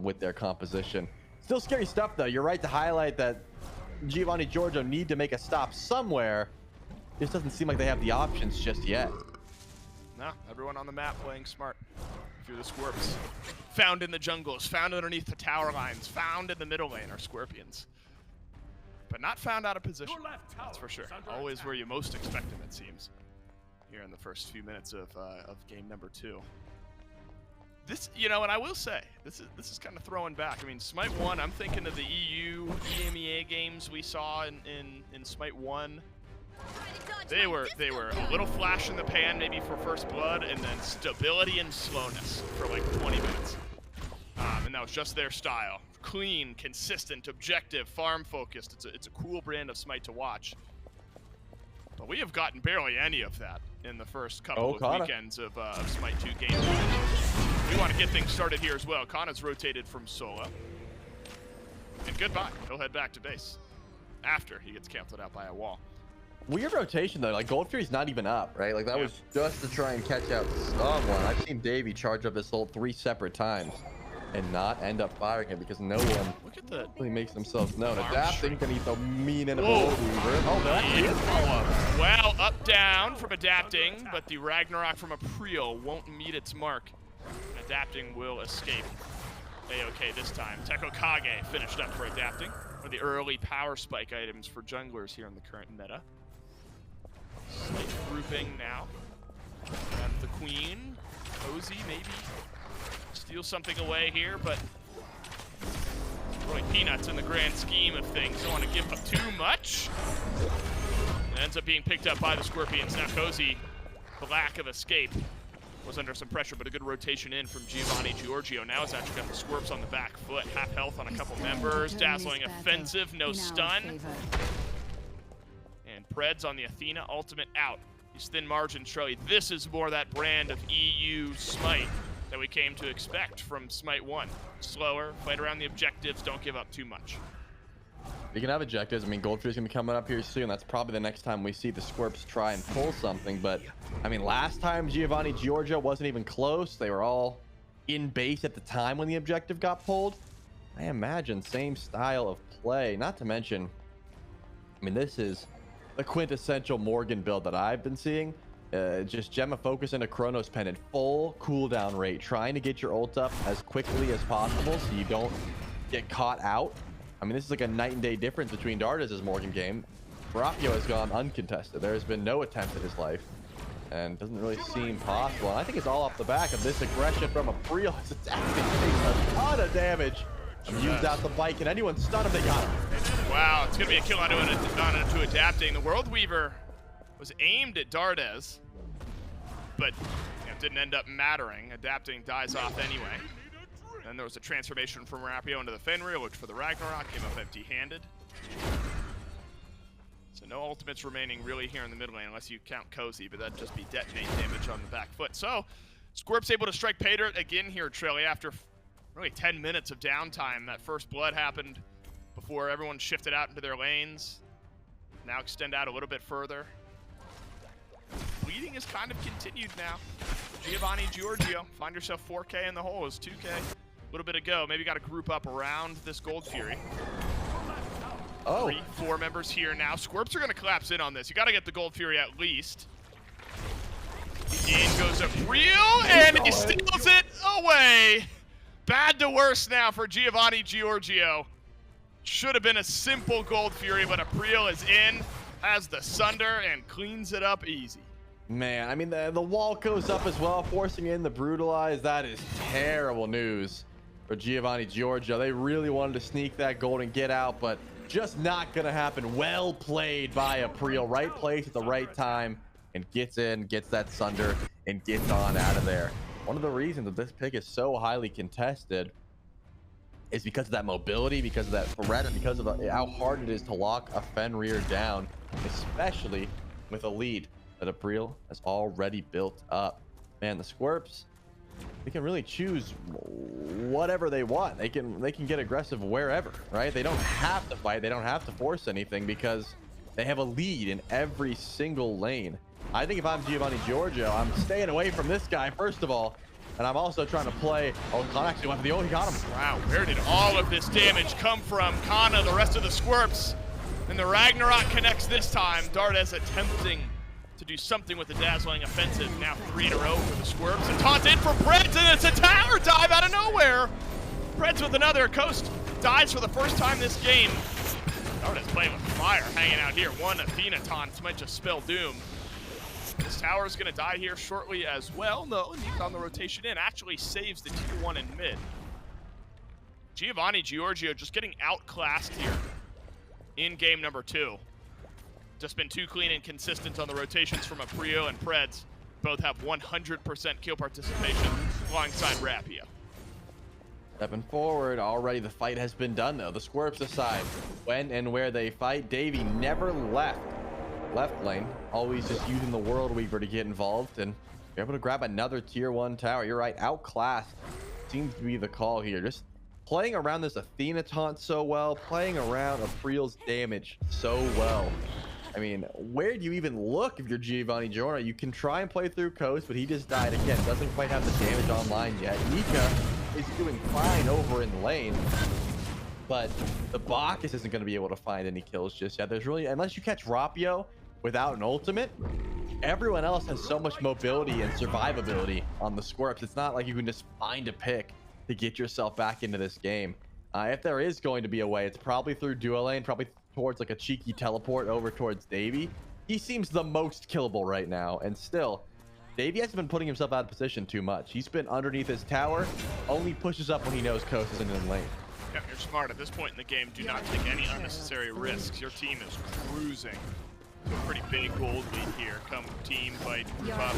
Speaker 6: with their composition. Still scary stuff, though. You're right to highlight that Giovanni Giorgio need to make a stop somewhere. Just doesn't seem like they have the options just yet.
Speaker 5: No, everyone on the map playing smart. If you're the Scorps. Found in the jungles, found underneath the tower lines, found in the middle lane are Scorpions. But not found out of position, that's for sure. Always where you most expect them, it seems, here in the first few minutes of game number 2. This, you know, and I will say, this is kind of throwing back. I mean, Smite 1, I'm thinking of the EU, EMEA games we saw in Smite 1. They were a little flash in the pan maybe for first blood, and then stability and slowness for like 20 minutes. And that was just their style. Clean, consistent, objective, farm focused. It's a cool brand of Smite to watch. But we have gotten barely any of that in the first couple of weekends of Smite 2 games. We want to get things started here as well. Kana's rotated from solo. And goodbye. He'll head back to base after he gets canceled out by a wall.
Speaker 6: Weird rotation though. Like Gold Fury's not even up, right? Like that was just to try and catch out someone. I've seen Davey charge up his ult 3 separate times and not end up firing him because no one really makes themselves known. Adapting can eat the mean and a Gold Weaver. Oh, that
Speaker 5: Well, up down from Adapting, but the Ragnarok from April won't meet its mark. Adapting will escape. A-okay this time. Teko Kage finished up for Adapting. One of the early power spike items for junglers here in the current meta. Slight grouping now. And the Queen. Cozy maybe steal something away here, but really peanuts in the grand scheme of things. Don't want to give up too much. It ends up being picked up by the Scorpions. Now Cozy, the lack of escape, was under some pressure, but a good rotation in from Giovanni Giorgio. Now has actually got the Scorps on the back foot. Half health on a couple members. Dazzling offensive, no stun. And Preds on the Athena, ultimate out. He's thin margin Charlie. This is more that brand of EU Smite that we came to expect from Smite 1. Slower, fight around the objectives, don't give up too much.
Speaker 6: You can have objectives. I mean, Gold Fury's gonna be coming up here soon. That's probably the next time we see the Scorps try and pull something. But I mean, last time Giovanni Giorgio wasn't even close. They were all in base at the time when the objective got pulled. I imagine same style of play. Not to mention, I mean, this is the quintessential Morgan build that I've been seeing. Just Gemma focus into Chronos Pendant, full cooldown rate, trying to get your ult up as quickly as possible so you don't get caught out. I mean, this is like a night and day difference between Darda's Morgan game. Rapio has gone uncontested. There has been no attempt at his life, and doesn't really seem possible. And I think it's all off the back of this aggression from April. It's attacking, takes a ton of damage. Used out the bike, and anyone stun him, they got him.
Speaker 5: Wow, it's gonna be a kill onto Adapting. The World Weaver was aimed at Dardes, but it didn't end up mattering. Adapting dies off anyway. Then there was a transformation from Rapio into the Fenrir, which for the Ragnarok came up empty-handed. So no ultimates remaining really here in the mid lane, unless you count Cozy, but that'd just be detonate damage on the back foot. So Scorps able to strike pay dirt again here, Trilly, after really 10 minutes of downtime. That first blood happened before everyone shifted out into their lanes. Now extend out a little bit further. Bleeding is kind of continued now. Giovanni Giorgio, find yourself 4K in the hole, is 2K. A little bit to go. Maybe got to group up around this Gold Fury. 3-4 members here now. Scorps are going to collapse in on this. You got to get the Gold Fury at least. In goes April, and he steals it away. Bad to worse now for Giovanni Giorgio. Should have been a simple Gold Fury, but April is in, has the Sunder, and cleans it up easy.
Speaker 6: Man, I mean, the wall goes up as well, forcing in the Brutalize. That is terrible news for Giovanni Giorgio. They really wanted to sneak that gold and get out, but just not going to happen. Well played by April. Right place at the right time, and gets in, gets that Sunder, and gets on out of there. One of the reasons that this pick is so highly contested is because of that mobility, because of that threat, and because of how hard it is to lock a Fenrir down, especially with a lead that April has already built up. Man, the Scorps, they can really choose whatever they want. They can get aggressive wherever, right? They don't have to fight. They don't have to force anything because they have a lead in every single lane. I think if I'm Giovanni Giorgio, I'm staying away from this guy, first of all. And I'm also trying to play... Oh, Kana actually went for the ult. He got him.
Speaker 5: Wow, where did all of this damage come from? Kana, the rest of the Scorps. And the Ragnarok connects this time. Dardes attempting to do something with the dazzling offensive. Now 3 in a row for the Scorps. A taunt in for Preds, and it's a tower dive out of nowhere. Preds with another. Coast dies for the first time this game. Dardes playing with fire, hanging out here. One Athena taunt might just spell doom. This tower is going to die here shortly as well. No, Nick on the rotation in actually saves the tier 1 in mid. Giorgio just getting outclassed here in game number 2. Just been too clean and consistent on the rotations from Aprio and Preds. Both have 100% kill participation alongside Rapio.
Speaker 6: Stepping forward, already the fight has been done though. The Scorps decide when and where they fight. Davey never left lane, always just using the World Weaver to get involved and be able to grab another tier 1 tower. You're right, outclassed seems to be the call here. Just playing around this Athena taunt so well, playing around Aprio's damage so well. I mean, where do you even look if you're Giovanni Giorgio? You can try and play through Coast, but he just died again. Doesn't quite have the damage online yet. Nika is doing fine over in lane, but the Bacchus isn't going to be able to find any kills just yet. There's really, unless you catch Rapio without an ultimate, everyone else has so much mobility and survivability on the Scorps. It's not like you can just find a pick to get yourself back into this game. If there is going to be a way, it's probably through duo lane, probably towards like a cheeky teleport over towards Davey. He seems the most killable right now, and still, Davey hasn't been putting himself out of position too much. He's been underneath his tower, only pushes up when he knows Coast isn't in lane.
Speaker 5: Yeah, you're smart. At this point in the game, do not take any unnecessary risks. Your team is cruising to a pretty big gold lead here. Come team fight, group up,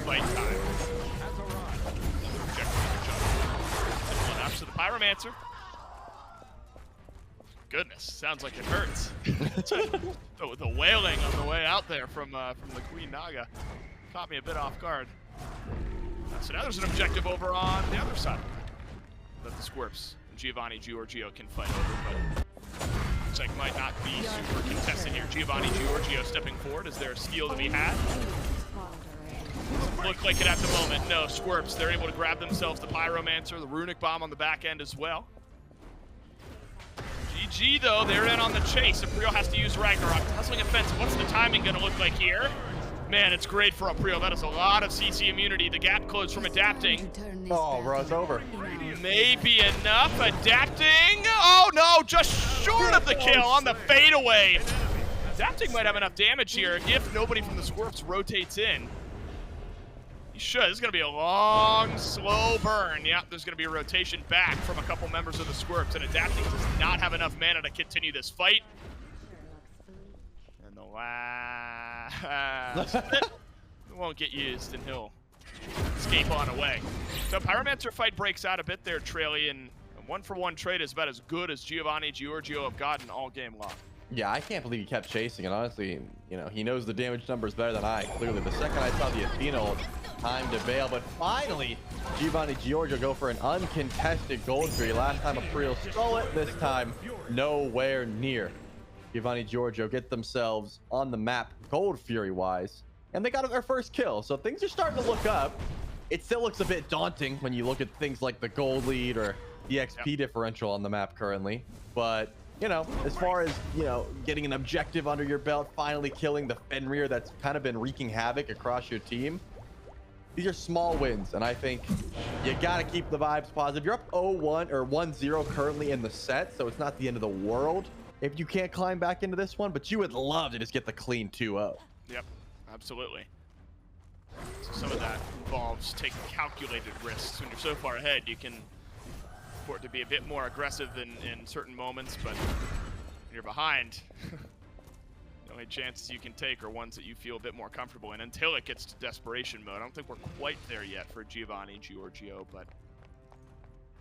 Speaker 5: fight time. One up to the Pyromancer. Goodness, sounds like it hurts. The wailing on the way out there from the Queen Naga caught me a bit off guard. So now there's an objective over on the other side that the Scorps and Giovanni Giorgio can fight over, but looks like might not be super contested here. Giovanni Giorgio stepping forward. Is there a steal to be had? Doesn't look like it at the moment. No, Scorps, they're able to grab themselves the Pyromancer, the Runic Bomb on the back end as well. GG though, they're in on the chase. Aprio has to use Ragnarok. Hustling offensive. What's the timing gonna look like here? Man, it's great for Aprio. That is a lot of CC immunity. The gap closed from adapting.
Speaker 6: Oh, bro, it's over.
Speaker 5: Maybe enough. Adapting. Oh no, just short of the kill on the fadeaway. Adapting might have enough damage here if nobody from the Scorps rotates in. He should. This is going to be a long, slow burn. Yep, there's going to be a rotation back from a couple members of the Scorps, and Adapting does not have enough mana to continue this fight. And the last bit won't get used, and he'll escape on away. So Pyromancer fight breaks out a bit there, Traily, and a 1-for-1 trade is about as good as Giovanni Giorgio have gotten all game long.
Speaker 6: Yeah, I can't believe he kept chasing, and honestly, you know, he knows the damage numbers better than I, clearly. The second I saw the Athena ult, time to bail, but finally, Giovanni Giorgio go for an uncontested gold tree. Last time Aprio stole it, this time, nowhere near. Giovanni Giorgio get themselves on the map, gold fury-wise, and they got their first kill, so things are starting to look up. It still looks a bit daunting when you look at things like the gold lead or the XP differential on the map currently, but you know, as far as, you know, getting an objective under your belt, finally killing the Fenrir that's kind of been wreaking havoc across your team, these are small wins, and I think you got to keep the vibes positive. You're up 0-1 or 1-0 currently in the set, so it's not the end of the world if you can't climb back into this one, but you would love to just get the clean 2-0.
Speaker 5: Yep, absolutely. So some of that involves taking calculated risks. When you're so far ahead, you can afford to be a bit more aggressive in certain moments, but when you're behind, the only chances you can take are ones that you feel a bit more comfortable in until it gets to desperation mode. I don't think we're quite there yet for Giovanni Giorgio, but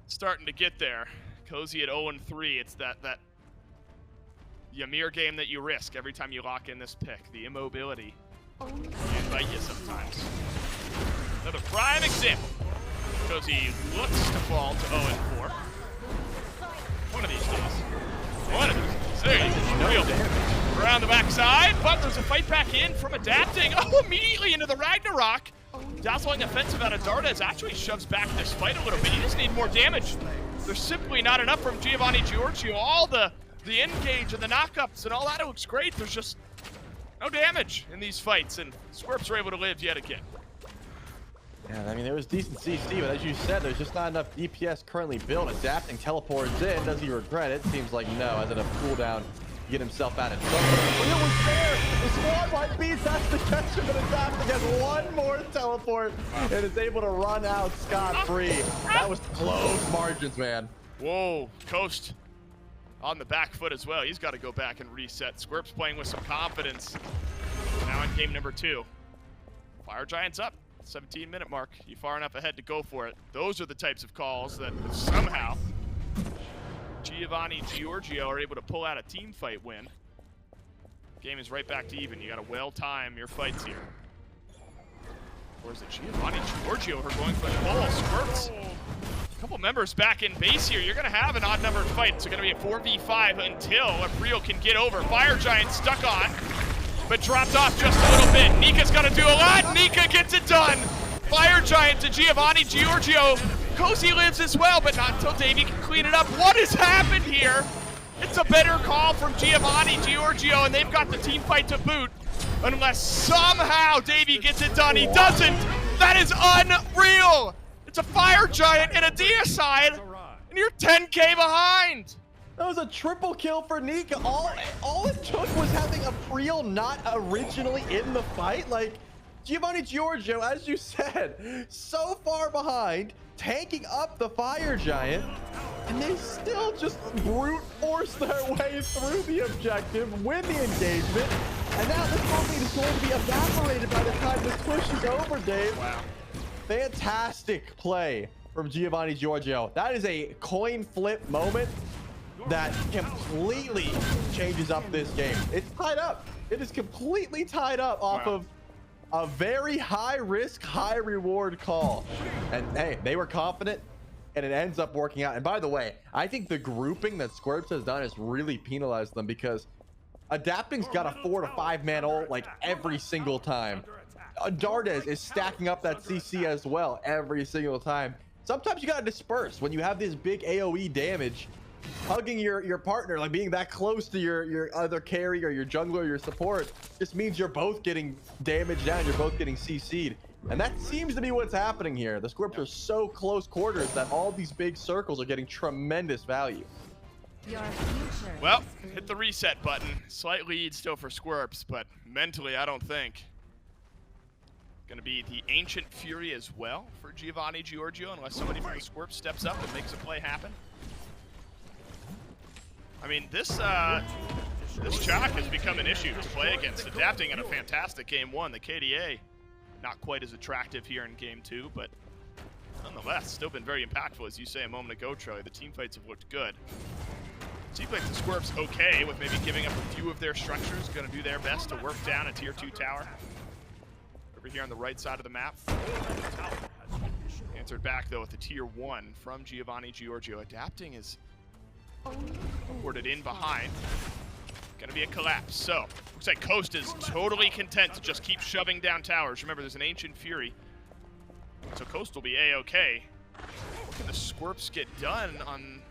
Speaker 5: starting to get there. Cozy at 0-3. It's that Ymir game that you risk every time you lock in this pick. The immobility can bite you sometimes. Another prime example. Cozy looks to fall to 0-4. One of these days. One of these days. There you go. Around the backside, but there's a fight back in from Adapting. Oh, immediately into the Ragnarok. Dazzling offensive out of Dardas actually shoves back this fight a little bit. You just need more damage. There's simply not enough from Giovanni Giorgio. All the engage and the knockups and all that, it looks great. There's just no damage in these fights, and Scorps are able to live yet again.
Speaker 6: Yeah, I mean, there was decent CC, but as you said, there's just not enough DPS currently built. Adapting teleports in. Does he regret it? Seems like no, has enough cooldown get himself out of trouble. It was there. The squad might beat. That's the catch of an attack. He has one more teleport and is able to run out scot-free. That was close margins, man.
Speaker 5: Whoa, Coast on the back foot as well. He's got to go back and reset. Scorps playing with some confidence. Now in game number 2. Fire Giant's up. 17-minute mark. You far enough ahead to go for it. Those are the types of calls that somehow Giovanni, Giorgio are able to pull out a team fight win. Game is right back to even. You got to well time your fights here. Or is it Giovanni, Giorgio who are going for the ball? Scorps. A couple members back in base here. You're going to have an odd-numbered fight. It's going to be a 4v5 until April can get over. Fire Giant stuck on, but dropped off just a little bit. Nika's got to do a lot. Nika gets it done. Fire Giant to Giovanni, Giorgio. Cozy lives as well, but not until Davey can clean it up. What has happened here? It's a better call from Giovanni, Giorgio, and they've got the team fight to boot. Unless somehow Davey gets it done. He doesn't. That is unreal. It's a Fire Giant and a deicide, and you're 10K behind.
Speaker 6: That was a triple kill for Nika. All it took was having April not originally in the fight. Like, Giovanni, Giorgio, as you said, so far behind, tanking up the Fire Giant, and they still just brute force their way through the objective, win the engagement, and now this whole lead is going to be evaporated by the time this push is over, Dave.
Speaker 5: Wow.
Speaker 6: Fantastic play from Giovanni, Giorgio. That is a coin flip moment that completely changes up this game. It's tied up. It is completely tied up off of a very high risk, high reward call. And hey, they were confident and it ends up working out. And by the way, I think the grouping that Scorps has done has really penalized them because Adapting's got a 4 to 5 man ult like every single time. Dardes is stacking up that CC as well every single time. Sometimes you gotta disperse when you have this big AoE damage. Hugging your partner, like being that close to your other carry or your jungler or your support, just means you're both getting damaged down, you're both getting CC'd. And that seems to be what's happening here. The Scorps are so close quarters that all these big circles are getting tremendous value.
Speaker 5: Well, hit the reset button. Slight lead still for Scorps, but mentally I don't think. Gonna be the Ancient Fury as well for Giovanni, Giorgio, unless somebody from the Scorps steps up and makes a play happen. I mean, this Chak has become an issue to play against. Adapting at a fantastic game 1. The KDA, not quite as attractive here in game 2, but nonetheless, still been very impactful, as you say a moment ago, Troy. The team fights have looked good. Seems like the Scorps okay with maybe giving up a few of their structures, gonna do their best to work down a tier 2 tower. Over here on the right side of the map. Answered back though with the tier 1 from Giovanni, Giorgio. Adapting is ported in behind. Gonna be a collapse. So, looks like Coast is totally content to just keep shoving down towers. Remember, there's an Ancient Fury. So Coast will be A-okay. What can the Scorps get done on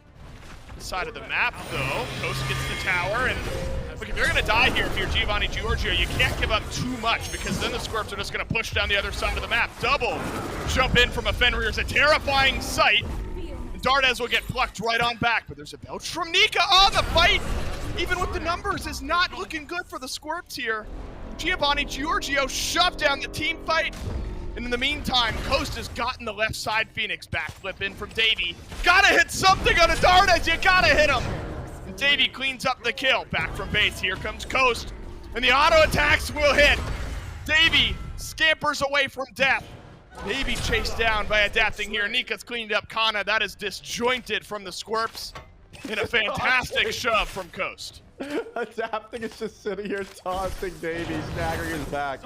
Speaker 5: the side of the map, though? Coast gets the tower, and look, if you're gonna die here, if you're Giovanni, Giorgio, you can't give up too much, because then the Scorps are just gonna push down the other side of the map. Double jump in from a Fenrir is a terrifying sight. Dardes will get plucked right on back, but there's a belch from Nika. Oh, the fight, even with the numbers, is not looking good for the Scorps here. Giovanni, Giorgio shoved down the team fight. And in the meantime, Coast has gotten the left side Phoenix backflip in from Davey. Gotta hit something on a Dardes, you gotta hit him. And Davey cleans up the kill. Back from base, here comes Coast. And the auto attacks will hit. Davey scampers away from death. Davey chased down by Adapting here. Nika's cleaned up Kana. That is disjointed from the Scorps. And a fantastic shove from Coast.
Speaker 6: Adapting is just sitting here taunting Davey, staggering his back.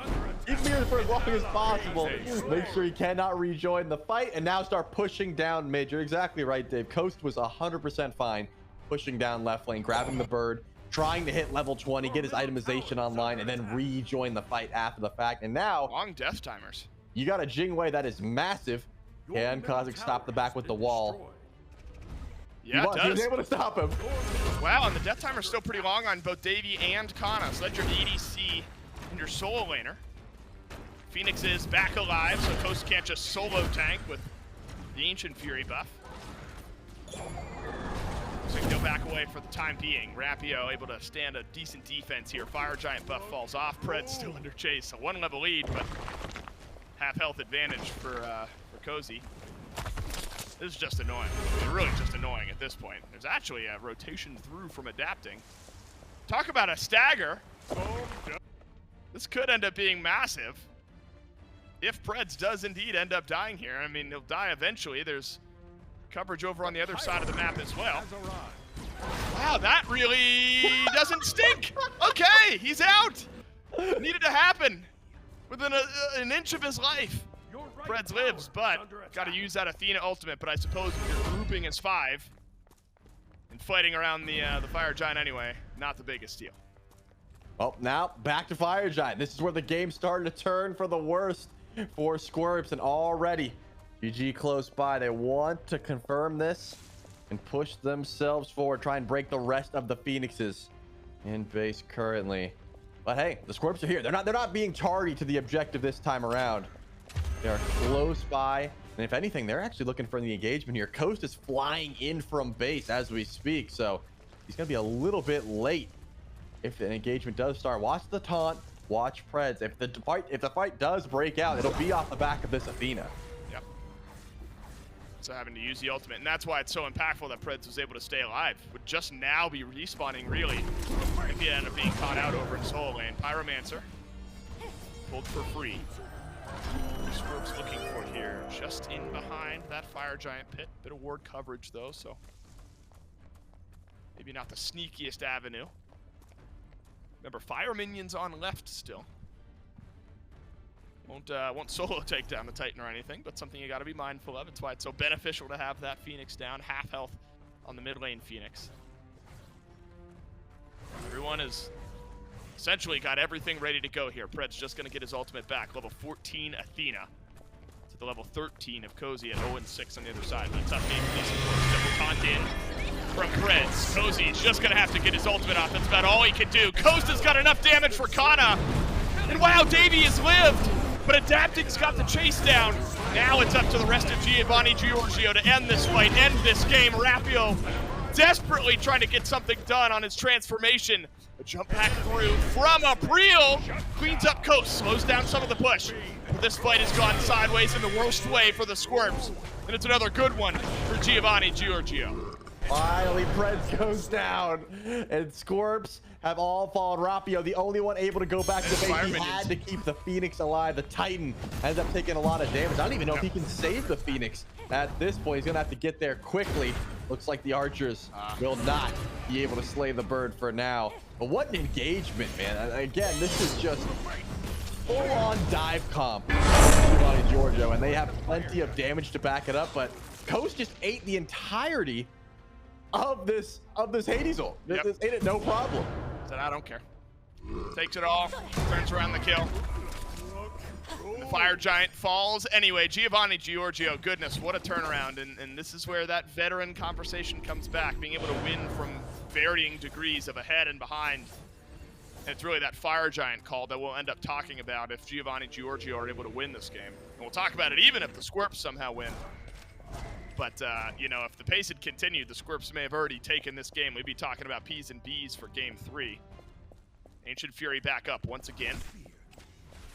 Speaker 6: Keep him here for as long as possible. Make sure he cannot rejoin the fight and now start pushing down mid. You're exactly right, Dave. Coast was 100% fine pushing down left lane, grabbing the bird, trying to hit level 20, get his itemization online, and then rejoin the fight after the fact. And now,
Speaker 5: long death timers.
Speaker 6: You got a Jingwei that is massive. And Kazik stopped the back with the wall.
Speaker 5: Yeah, it does.
Speaker 6: He was able to stop him.
Speaker 5: Wow, and the death timer's still pretty long on both Davey and Kana. So that's your ADC and your solo laner. Phoenix is back alive, so Coast can't just solo tank with the Ancient Fury buff. Looks like they'll back away for the time being. Rapio able to stand a decent defense here. Fire Giant buff falls off. Pred still under chase. A 1-level lead, but half health advantage for Cozy. This is just annoying. It's really just annoying at this point. There's actually a rotation through from adapting. Talk about a stagger. This could end up being massive. If Preds does indeed end up dying here, I mean, he'll die eventually. There's coverage over on the other side of the map as well. Wow, that really doesn't stink. Okay, he's out. Needed to happen within an inch of his life. Preds lives, but got to use that Athena ultimate. But I suppose if you're grouping as 5 and fighting around the Fire Giant anyway, not the biggest deal.
Speaker 6: Oh, now back to Fire Giant. This is where the game started to turn for the worst for Scorps, and already GG close by. They want to confirm this and push themselves forward, try and break the rest of the Phoenixes in base currently. But hey, the Scorps are here. They're not being tardy to the objective this time around. They are close by, and if anything, they're actually looking for the engagement here. Coast is flying in from base as we speak, so he's gonna be a little bit late if an engagement does start. Watch the taunt, watch Preds. If the fight does break out, it'll be off the back of this Athena.
Speaker 5: Yep. So having to use the ultimate, and that's why it's so impactful that Preds was able to stay alive. Would just now be respawning, really, if he ended up being caught out over in solo lane. Pyromancer pulled for free. Scorps looking for here, just in behind that Fire Giant pit. Bit of ward coverage though, so maybe not the sneakiest avenue. Remember, fire minions on left still. Won't solo take down the Titan or anything, but something you got to be mindful of. It's why it's so beneficial to have that Phoenix down, half health on the mid lane Phoenix. Everyone is essentially got everything ready to go here. Pred's just going to get his ultimate back. Level 14 Athena to the level 13 of Cozy at 0-6 on the other side. But a tough game for these supports. Double taunt in from Preds. Cozy's just going to have to get his ultimate off. That's about all he can do. Costa's got enough damage for Kana. And wow, Davey has lived. But Adapting's got the chase down. Now it's up to the rest of Giovanni Giorgio to end this fight, end this game. Rapio desperately trying to get something done on his transformation. A jump back through from April, cleans up Coast, slows down some of the push. But this fight has gone sideways in the worst way for the Scorps, and it's another good one for Giovanni Giorgio.
Speaker 6: Finally, Preds goes down, and Scorps have all fallen. Rapio, the only one able to go back to base. He had to keep the Phoenix alive. The Titan ends up taking a lot of damage. I don't even know if he can save the Phoenix at this point. He's gonna have to get there quickly. Looks like the archers will not be able to slay the bird for now. But what an engagement, man. Again, this is just full-on dive comp by Giorgio, and they have plenty of damage to back it up, but Coast just ate the entirety of this Hades ult. This ate it no problem.
Speaker 5: Said, I don't care. Takes it all, turns around the kill. The Fire Giant falls. Anyway, Giovanni Giorgio, goodness, what a turnaround. And this is where that veteran conversation comes back, being able to win from varying degrees of ahead and behind. And it's really that Fire Giant call that we'll end up talking about if Giovanni Giorgio are able to win this game. And we'll talk about it even if the Scorps somehow win. But, you know, if the pace had continued, the Scorps may have already taken this game. We'd be talking about P's and B's for Game 3. Ancient Fury back up once again.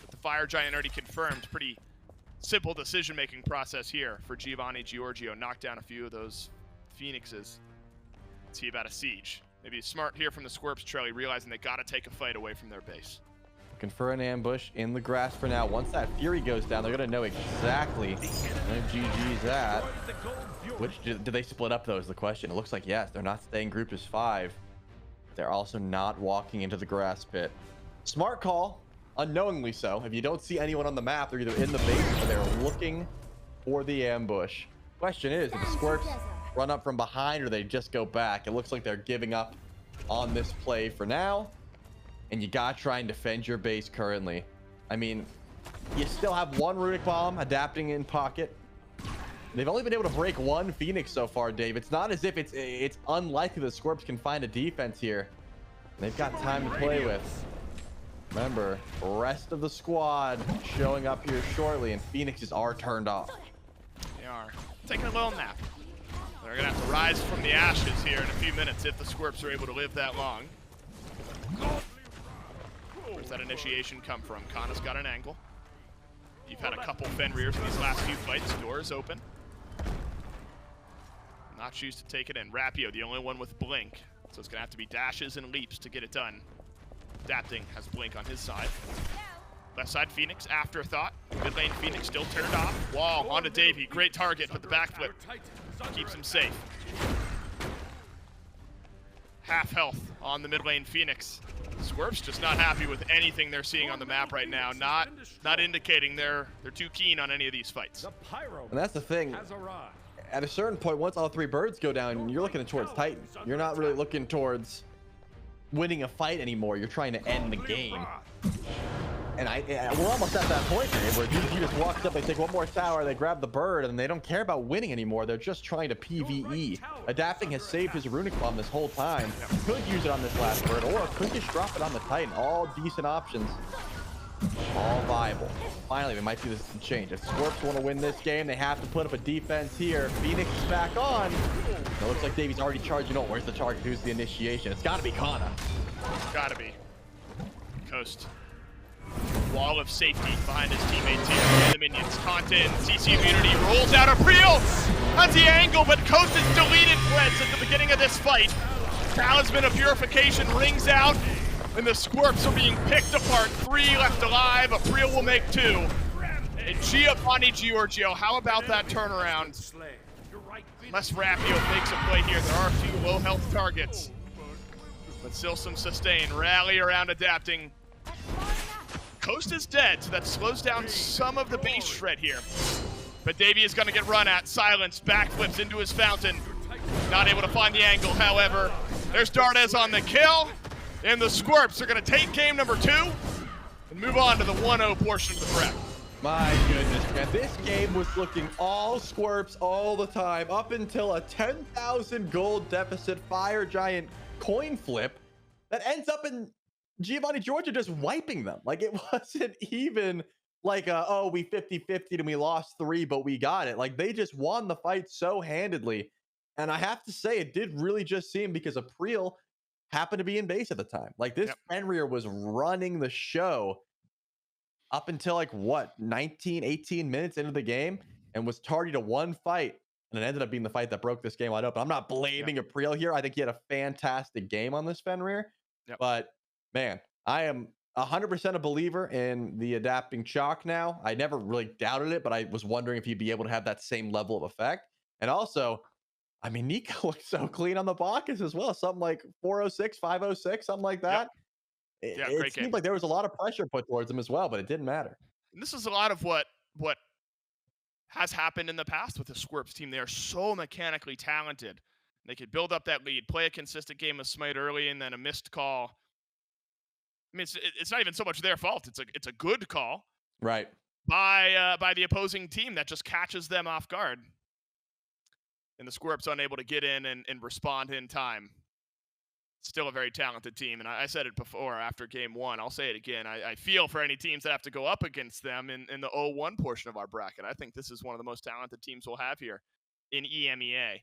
Speaker 5: With the Fire Giant already confirmed, pretty simple decision-making process here for Giovanni Giorgio. Knock down a few of those Phoenixes. Let's see about a siege. Maybe smart here from the Scorps, Charlie, realizing they got to take a fight away from their base.
Speaker 6: Looking for an ambush in the grass for now. Once that Fury goes down, they're going to know exactly where GG's at. Which, do they split up, though, is the question. It looks like, yes, they're not staying grouped as 5. They're also not walking into the grass pit. Smart call, unknowingly so. If you don't see anyone on the map, they're either in the base or they're looking for the ambush. Question is, if the Scorps run up from behind or they just go back? It looks like they're giving up on this play for now. And you gotta try and defend your base currently. I mean, you still have one Runic Bomb adapting in pocket. They've only been able to break one Phoenix so far, Dave. It's not as if it's unlikely the Scorps can find a defense here. They've got time to play with. Remember, rest of the squad showing up here shortly, and Phoenixes are turned off.
Speaker 5: They are taking a little nap. They're going to have to rise from the ashes here in a few minutes if the Scorps are able to live that long. Where's that initiation come from? Kana's got an angle. You've had a couple Fenriers in these last few fights. Doors open. Not choose to take it in. Rapio, the only one with Blink. So it's going to have to be dashes and leaps to get it done. Adapting has Blink on his side. Left side, Phoenix, afterthought. Mid lane, Phoenix still turned off. Wall onto Davey. Great target, but the backflip keeps him safe. Half health on the mid lane, Phoenix. Scorps just not happy with anything they're seeing on the map right now. Not indicating they're too keen on any of these fights.
Speaker 6: And that's the thing. At a certain point, once all 3 birds go down, you're looking towards Titan. You're not really looking towards winning a fight anymore. You're trying to end the game. And we're almost at that point, man, where DG just walks up, they take one more tower, they grab the bird, and they don't care about winning anymore. They're just trying to PvE. Adapting has saved his runic bomb this whole time. Could use it on this last bird, or could just drop it on the Titan. All decent options. All viable. Finally, we might see this change. If Scorps want to win this game, they have to put up a defense here. Phoenix is back on. It looks like Davey's already charging. Oh, where's the target? Who's the initiation? It's got to be Kana.
Speaker 5: Got to be. Coast. Wall of safety behind his teammates here. And the minions. Content, CC immunity, rolls out a Priel. That's the angle, but Coast has deleted Blitz at the beginning of this fight. Talisman of Purification rings out, and the Scorps are being picked apart. 3 left alive, a Priel will make 2. And Giovanni Giorgio, how about that turnaround? Unless Rapio makes a play here, there are a few low health targets. But still some sustain. Rally around Adapting. Coast is dead, so that slows down some of the base shred here. But Davey is going to get run at. Silenced, backflips into his fountain. Not able to find the angle, however. There's Dardes on the kill. And the Scorps are going to take game number 2 and move on to the 1-0 portion of the prep.
Speaker 6: My goodness, man. This game was looking all Scorps all the time up until a 10,000 gold deficit Fire Giant coin flip that ends up in Giovanni Giorgio just wiping them. Like, it wasn't even like, oh, we 50-50'd and we lost 3, but we got it. Like, they just won the fight so handedly. And I have to say, it did really just seem because April happened to be in base at the time. Like, this Fenrir was running the show up until, like, what, 19, 18 minutes into the game, and was tardy to 1 fight. And it ended up being the fight that broke this game wide open. I'm not blaming April here. I think he had a fantastic game on this Fenrir. But man, I am 100% a believer in the Adapting chalk now. I never really doubted it, but I was wondering if he'd be able to have that same level of effect. And also, I mean, Nico looked so clean on the Bacchus as well. Something like 406, 506, something like that. It seemed like there was a lot of pressure put towards him as well, but it didn't matter.
Speaker 5: And this is a lot of what has happened in the past with the Scorps team. They are so mechanically talented. They could build up that lead, play a consistent game of Smite early, and then a missed call. I mean, it's not even so much their fault. It's a good call,
Speaker 6: right,
Speaker 5: by the opposing team that just catches them off guard, and the Scorps unable to get in and respond in time. Still a very talented team, and I said it before after game 1. I'll say it again. I feel for any teams that have to go up against them in the 0-1 portion of our bracket. I think this is one of the most talented teams we'll have here in EMEA.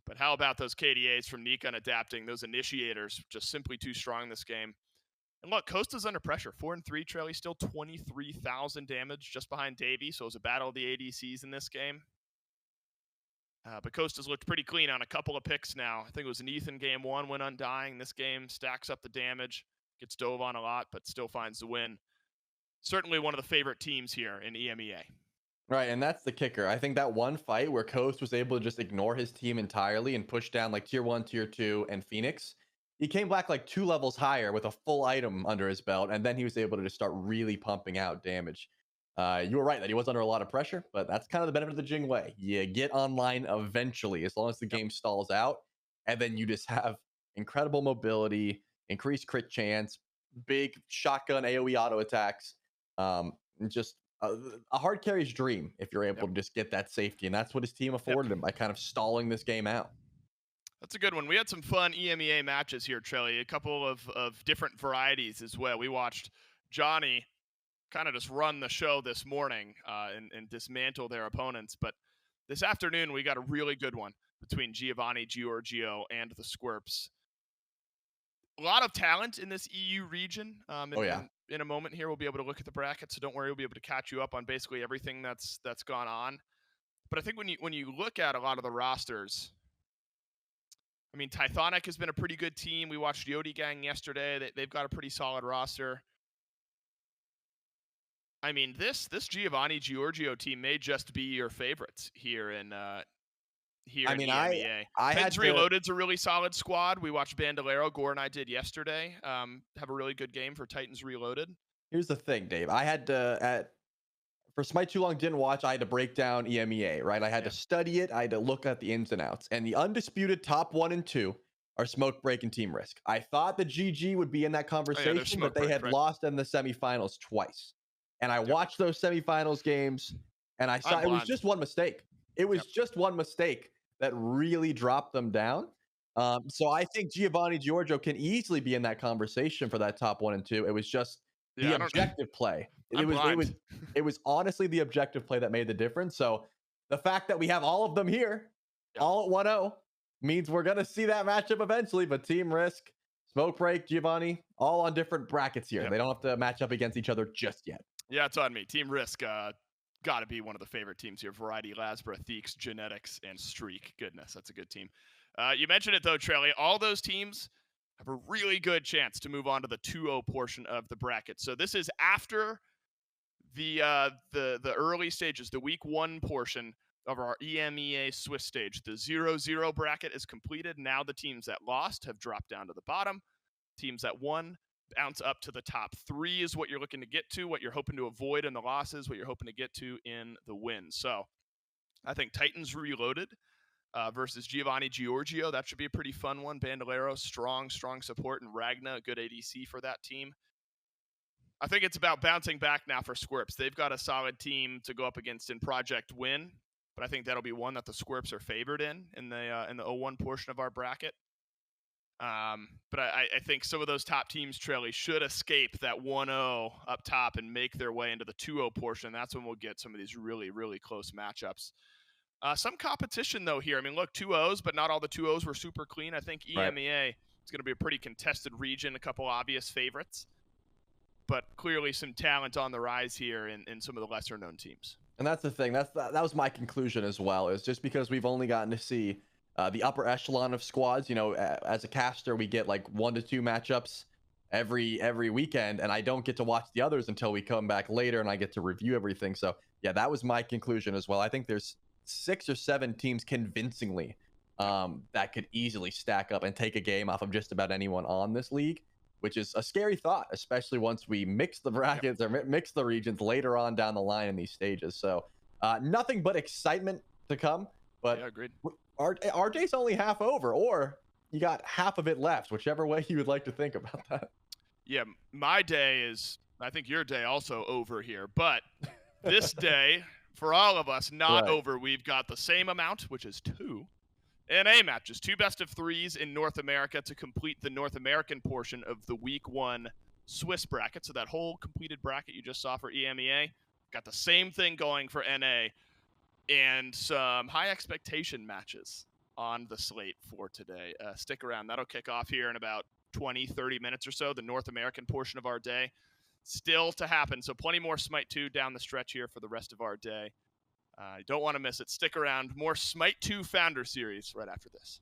Speaker 5: But how about those KDAs from Nika and Adapting? Those initiators just simply too strong this game. And look, Costa's under pressure. 4-3 trail. He's still 23,000 damage just behind Davey. So it was a battle of the ADCs in this game. But Costa's looked pretty clean on a couple of picks now. I think it was an Ethan game 1, went undying. This game stacks up the damage, gets dove on a lot, but still finds the win. Certainly one of the favorite teams here in EMEA.
Speaker 6: Right, and that's the kicker. I think that one fight where Coast was able to just ignore his team entirely and push down like tier 1, tier 2, and Phoenix, he came back like 2 levels higher with a full item under his belt, and then he was able to just start really pumping out damage. You were right that he was under a lot of pressure, but that's kind of the benefit of the Jing Wei. You get online eventually, as long as the game stalls out, and then you just have incredible mobility, increased crit chance, big shotgun AoE auto attacks, just a hard carry's dream if you're able to just get that safety, and that's what his team afforded him by kind of stalling this game out.
Speaker 5: That's a good one. We had some fun EMEA matches here, Trelly, a couple of different varieties as well. We watched Johnny kind of just run the show this morning and dismantle their opponents, but this afternoon we got a really good one between Giovanni, Giorgio, and the Scorps. A lot of talent in this EU region. In a moment here, we'll be able to look at the bracket, so don't worry, we'll be able to catch you up on basically everything that's gone on. But I think when you look at a lot of the rosters, I mean, Tythonic has been a pretty good team. We watched Yodi Gang yesterday. They've got a pretty solid roster. I mean, this Giovanni Giorgio team may just be your favorites here in EMEA. Titans Reloaded's a really solid squad. We watched Bandolero, Gore and I did yesterday. Have a really good game for Titans Reloaded.
Speaker 6: Here's the thing, Dave. I had to for Smite Too Long didn't watch. I had to break down EMEA, right? I had to study it. I had to look at the ins and outs. And the undisputed top 1 and 2 are Smoke Break and Team Risk. I thought the GG would be in that conversation, but they had lost in the semifinals twice. And I watched those semifinals games, and I saw it was just one mistake. It was just one mistake that really dropped them down. So I think Giovanni Giorgio can easily be in that conversation for that top 1 and 2. It was just the objective play. It was honestly the objective play that made the difference. So the fact that we have all of them here, all at 1-0, means we're gonna see that matchup eventually. But Team Risk, Smoke Break, Giovanni, all on different brackets here. They don't have to match up against each other just yet.
Speaker 5: Yeah, it's on me. Team Risk got to be one of the favorite teams here. Variety, Lasbra, Theeks, Genetics, and Streak. Goodness, that's a good team. You mentioned it, though, Trelly. All those teams have a really good chance to move on to the 2-0 portion of the bracket. So this is after the early stages, the week 1 portion of our EMEA Swiss stage. The 0-0 bracket is completed. Now the teams that lost have dropped down to the bottom. Teams that won bounce up to the top 3 is what you're looking to get to, what you're hoping to avoid in the losses, what you're hoping to get to in the wins. So I think Titans Reloaded versus Giovanni Giorgio, that should be a pretty fun one. Bandolero, strong support, and Ragna, a good ADC for that team. I think it's about bouncing back now for Scorps. They've got a solid team to go up against in Project Win, but I think that'll be one that the Scorps are favored in the 0-1 portion of our bracket. But I think some of those top teams, Trelly, should escape that 1-0 up top and make their way into the 2-0 portion. That's when we'll get some of these really, really close matchups. Some competition, though, here. I mean, look, 2-0s, but not all the 2-0s were super clean. I think EMEA is going to be a pretty contested region, a couple obvious favorites, but clearly some talent on the rise here in some of the lesser-known teams.
Speaker 6: And that's the thing. That was my conclusion as well, is just because we've only gotten to see the upper echelon of squads. You know, as a caster, we get like 1 to 2 matchups every weekend, and I don't get to watch the others until we come back later and I get to review everything. So yeah, that was my conclusion as well. I think there's 6 or 7 teams convincingly that could easily stack up and take a game off of just about anyone on this league, which is a scary thought, especially once we mix the brackets or mix the regions later on down the line in these stages. So nothing but excitement to come. But
Speaker 5: yeah, agreed.
Speaker 6: Our day's only half over, or you got half of it left, whichever way you would like to think about that.
Speaker 5: Yeah, my day is, I think your day also over here, but this day, for all of us, not over. We've got the same amount, which is 2 NA matches, 2 best-of-3s in North America to complete the North American portion of the Week 1 Swiss bracket. So that whole completed bracket you just saw for EMEA, got the same thing going for NA, and some high expectation matches on the slate for today. Stick around. That'll kick off here in about 20-30 minutes or so, the North American portion of our day. Still to happen, so plenty more Smite 2 down the stretch here for the rest of our day. You don't want to miss it. Stick around. More Smite 2 Founder Series right after this.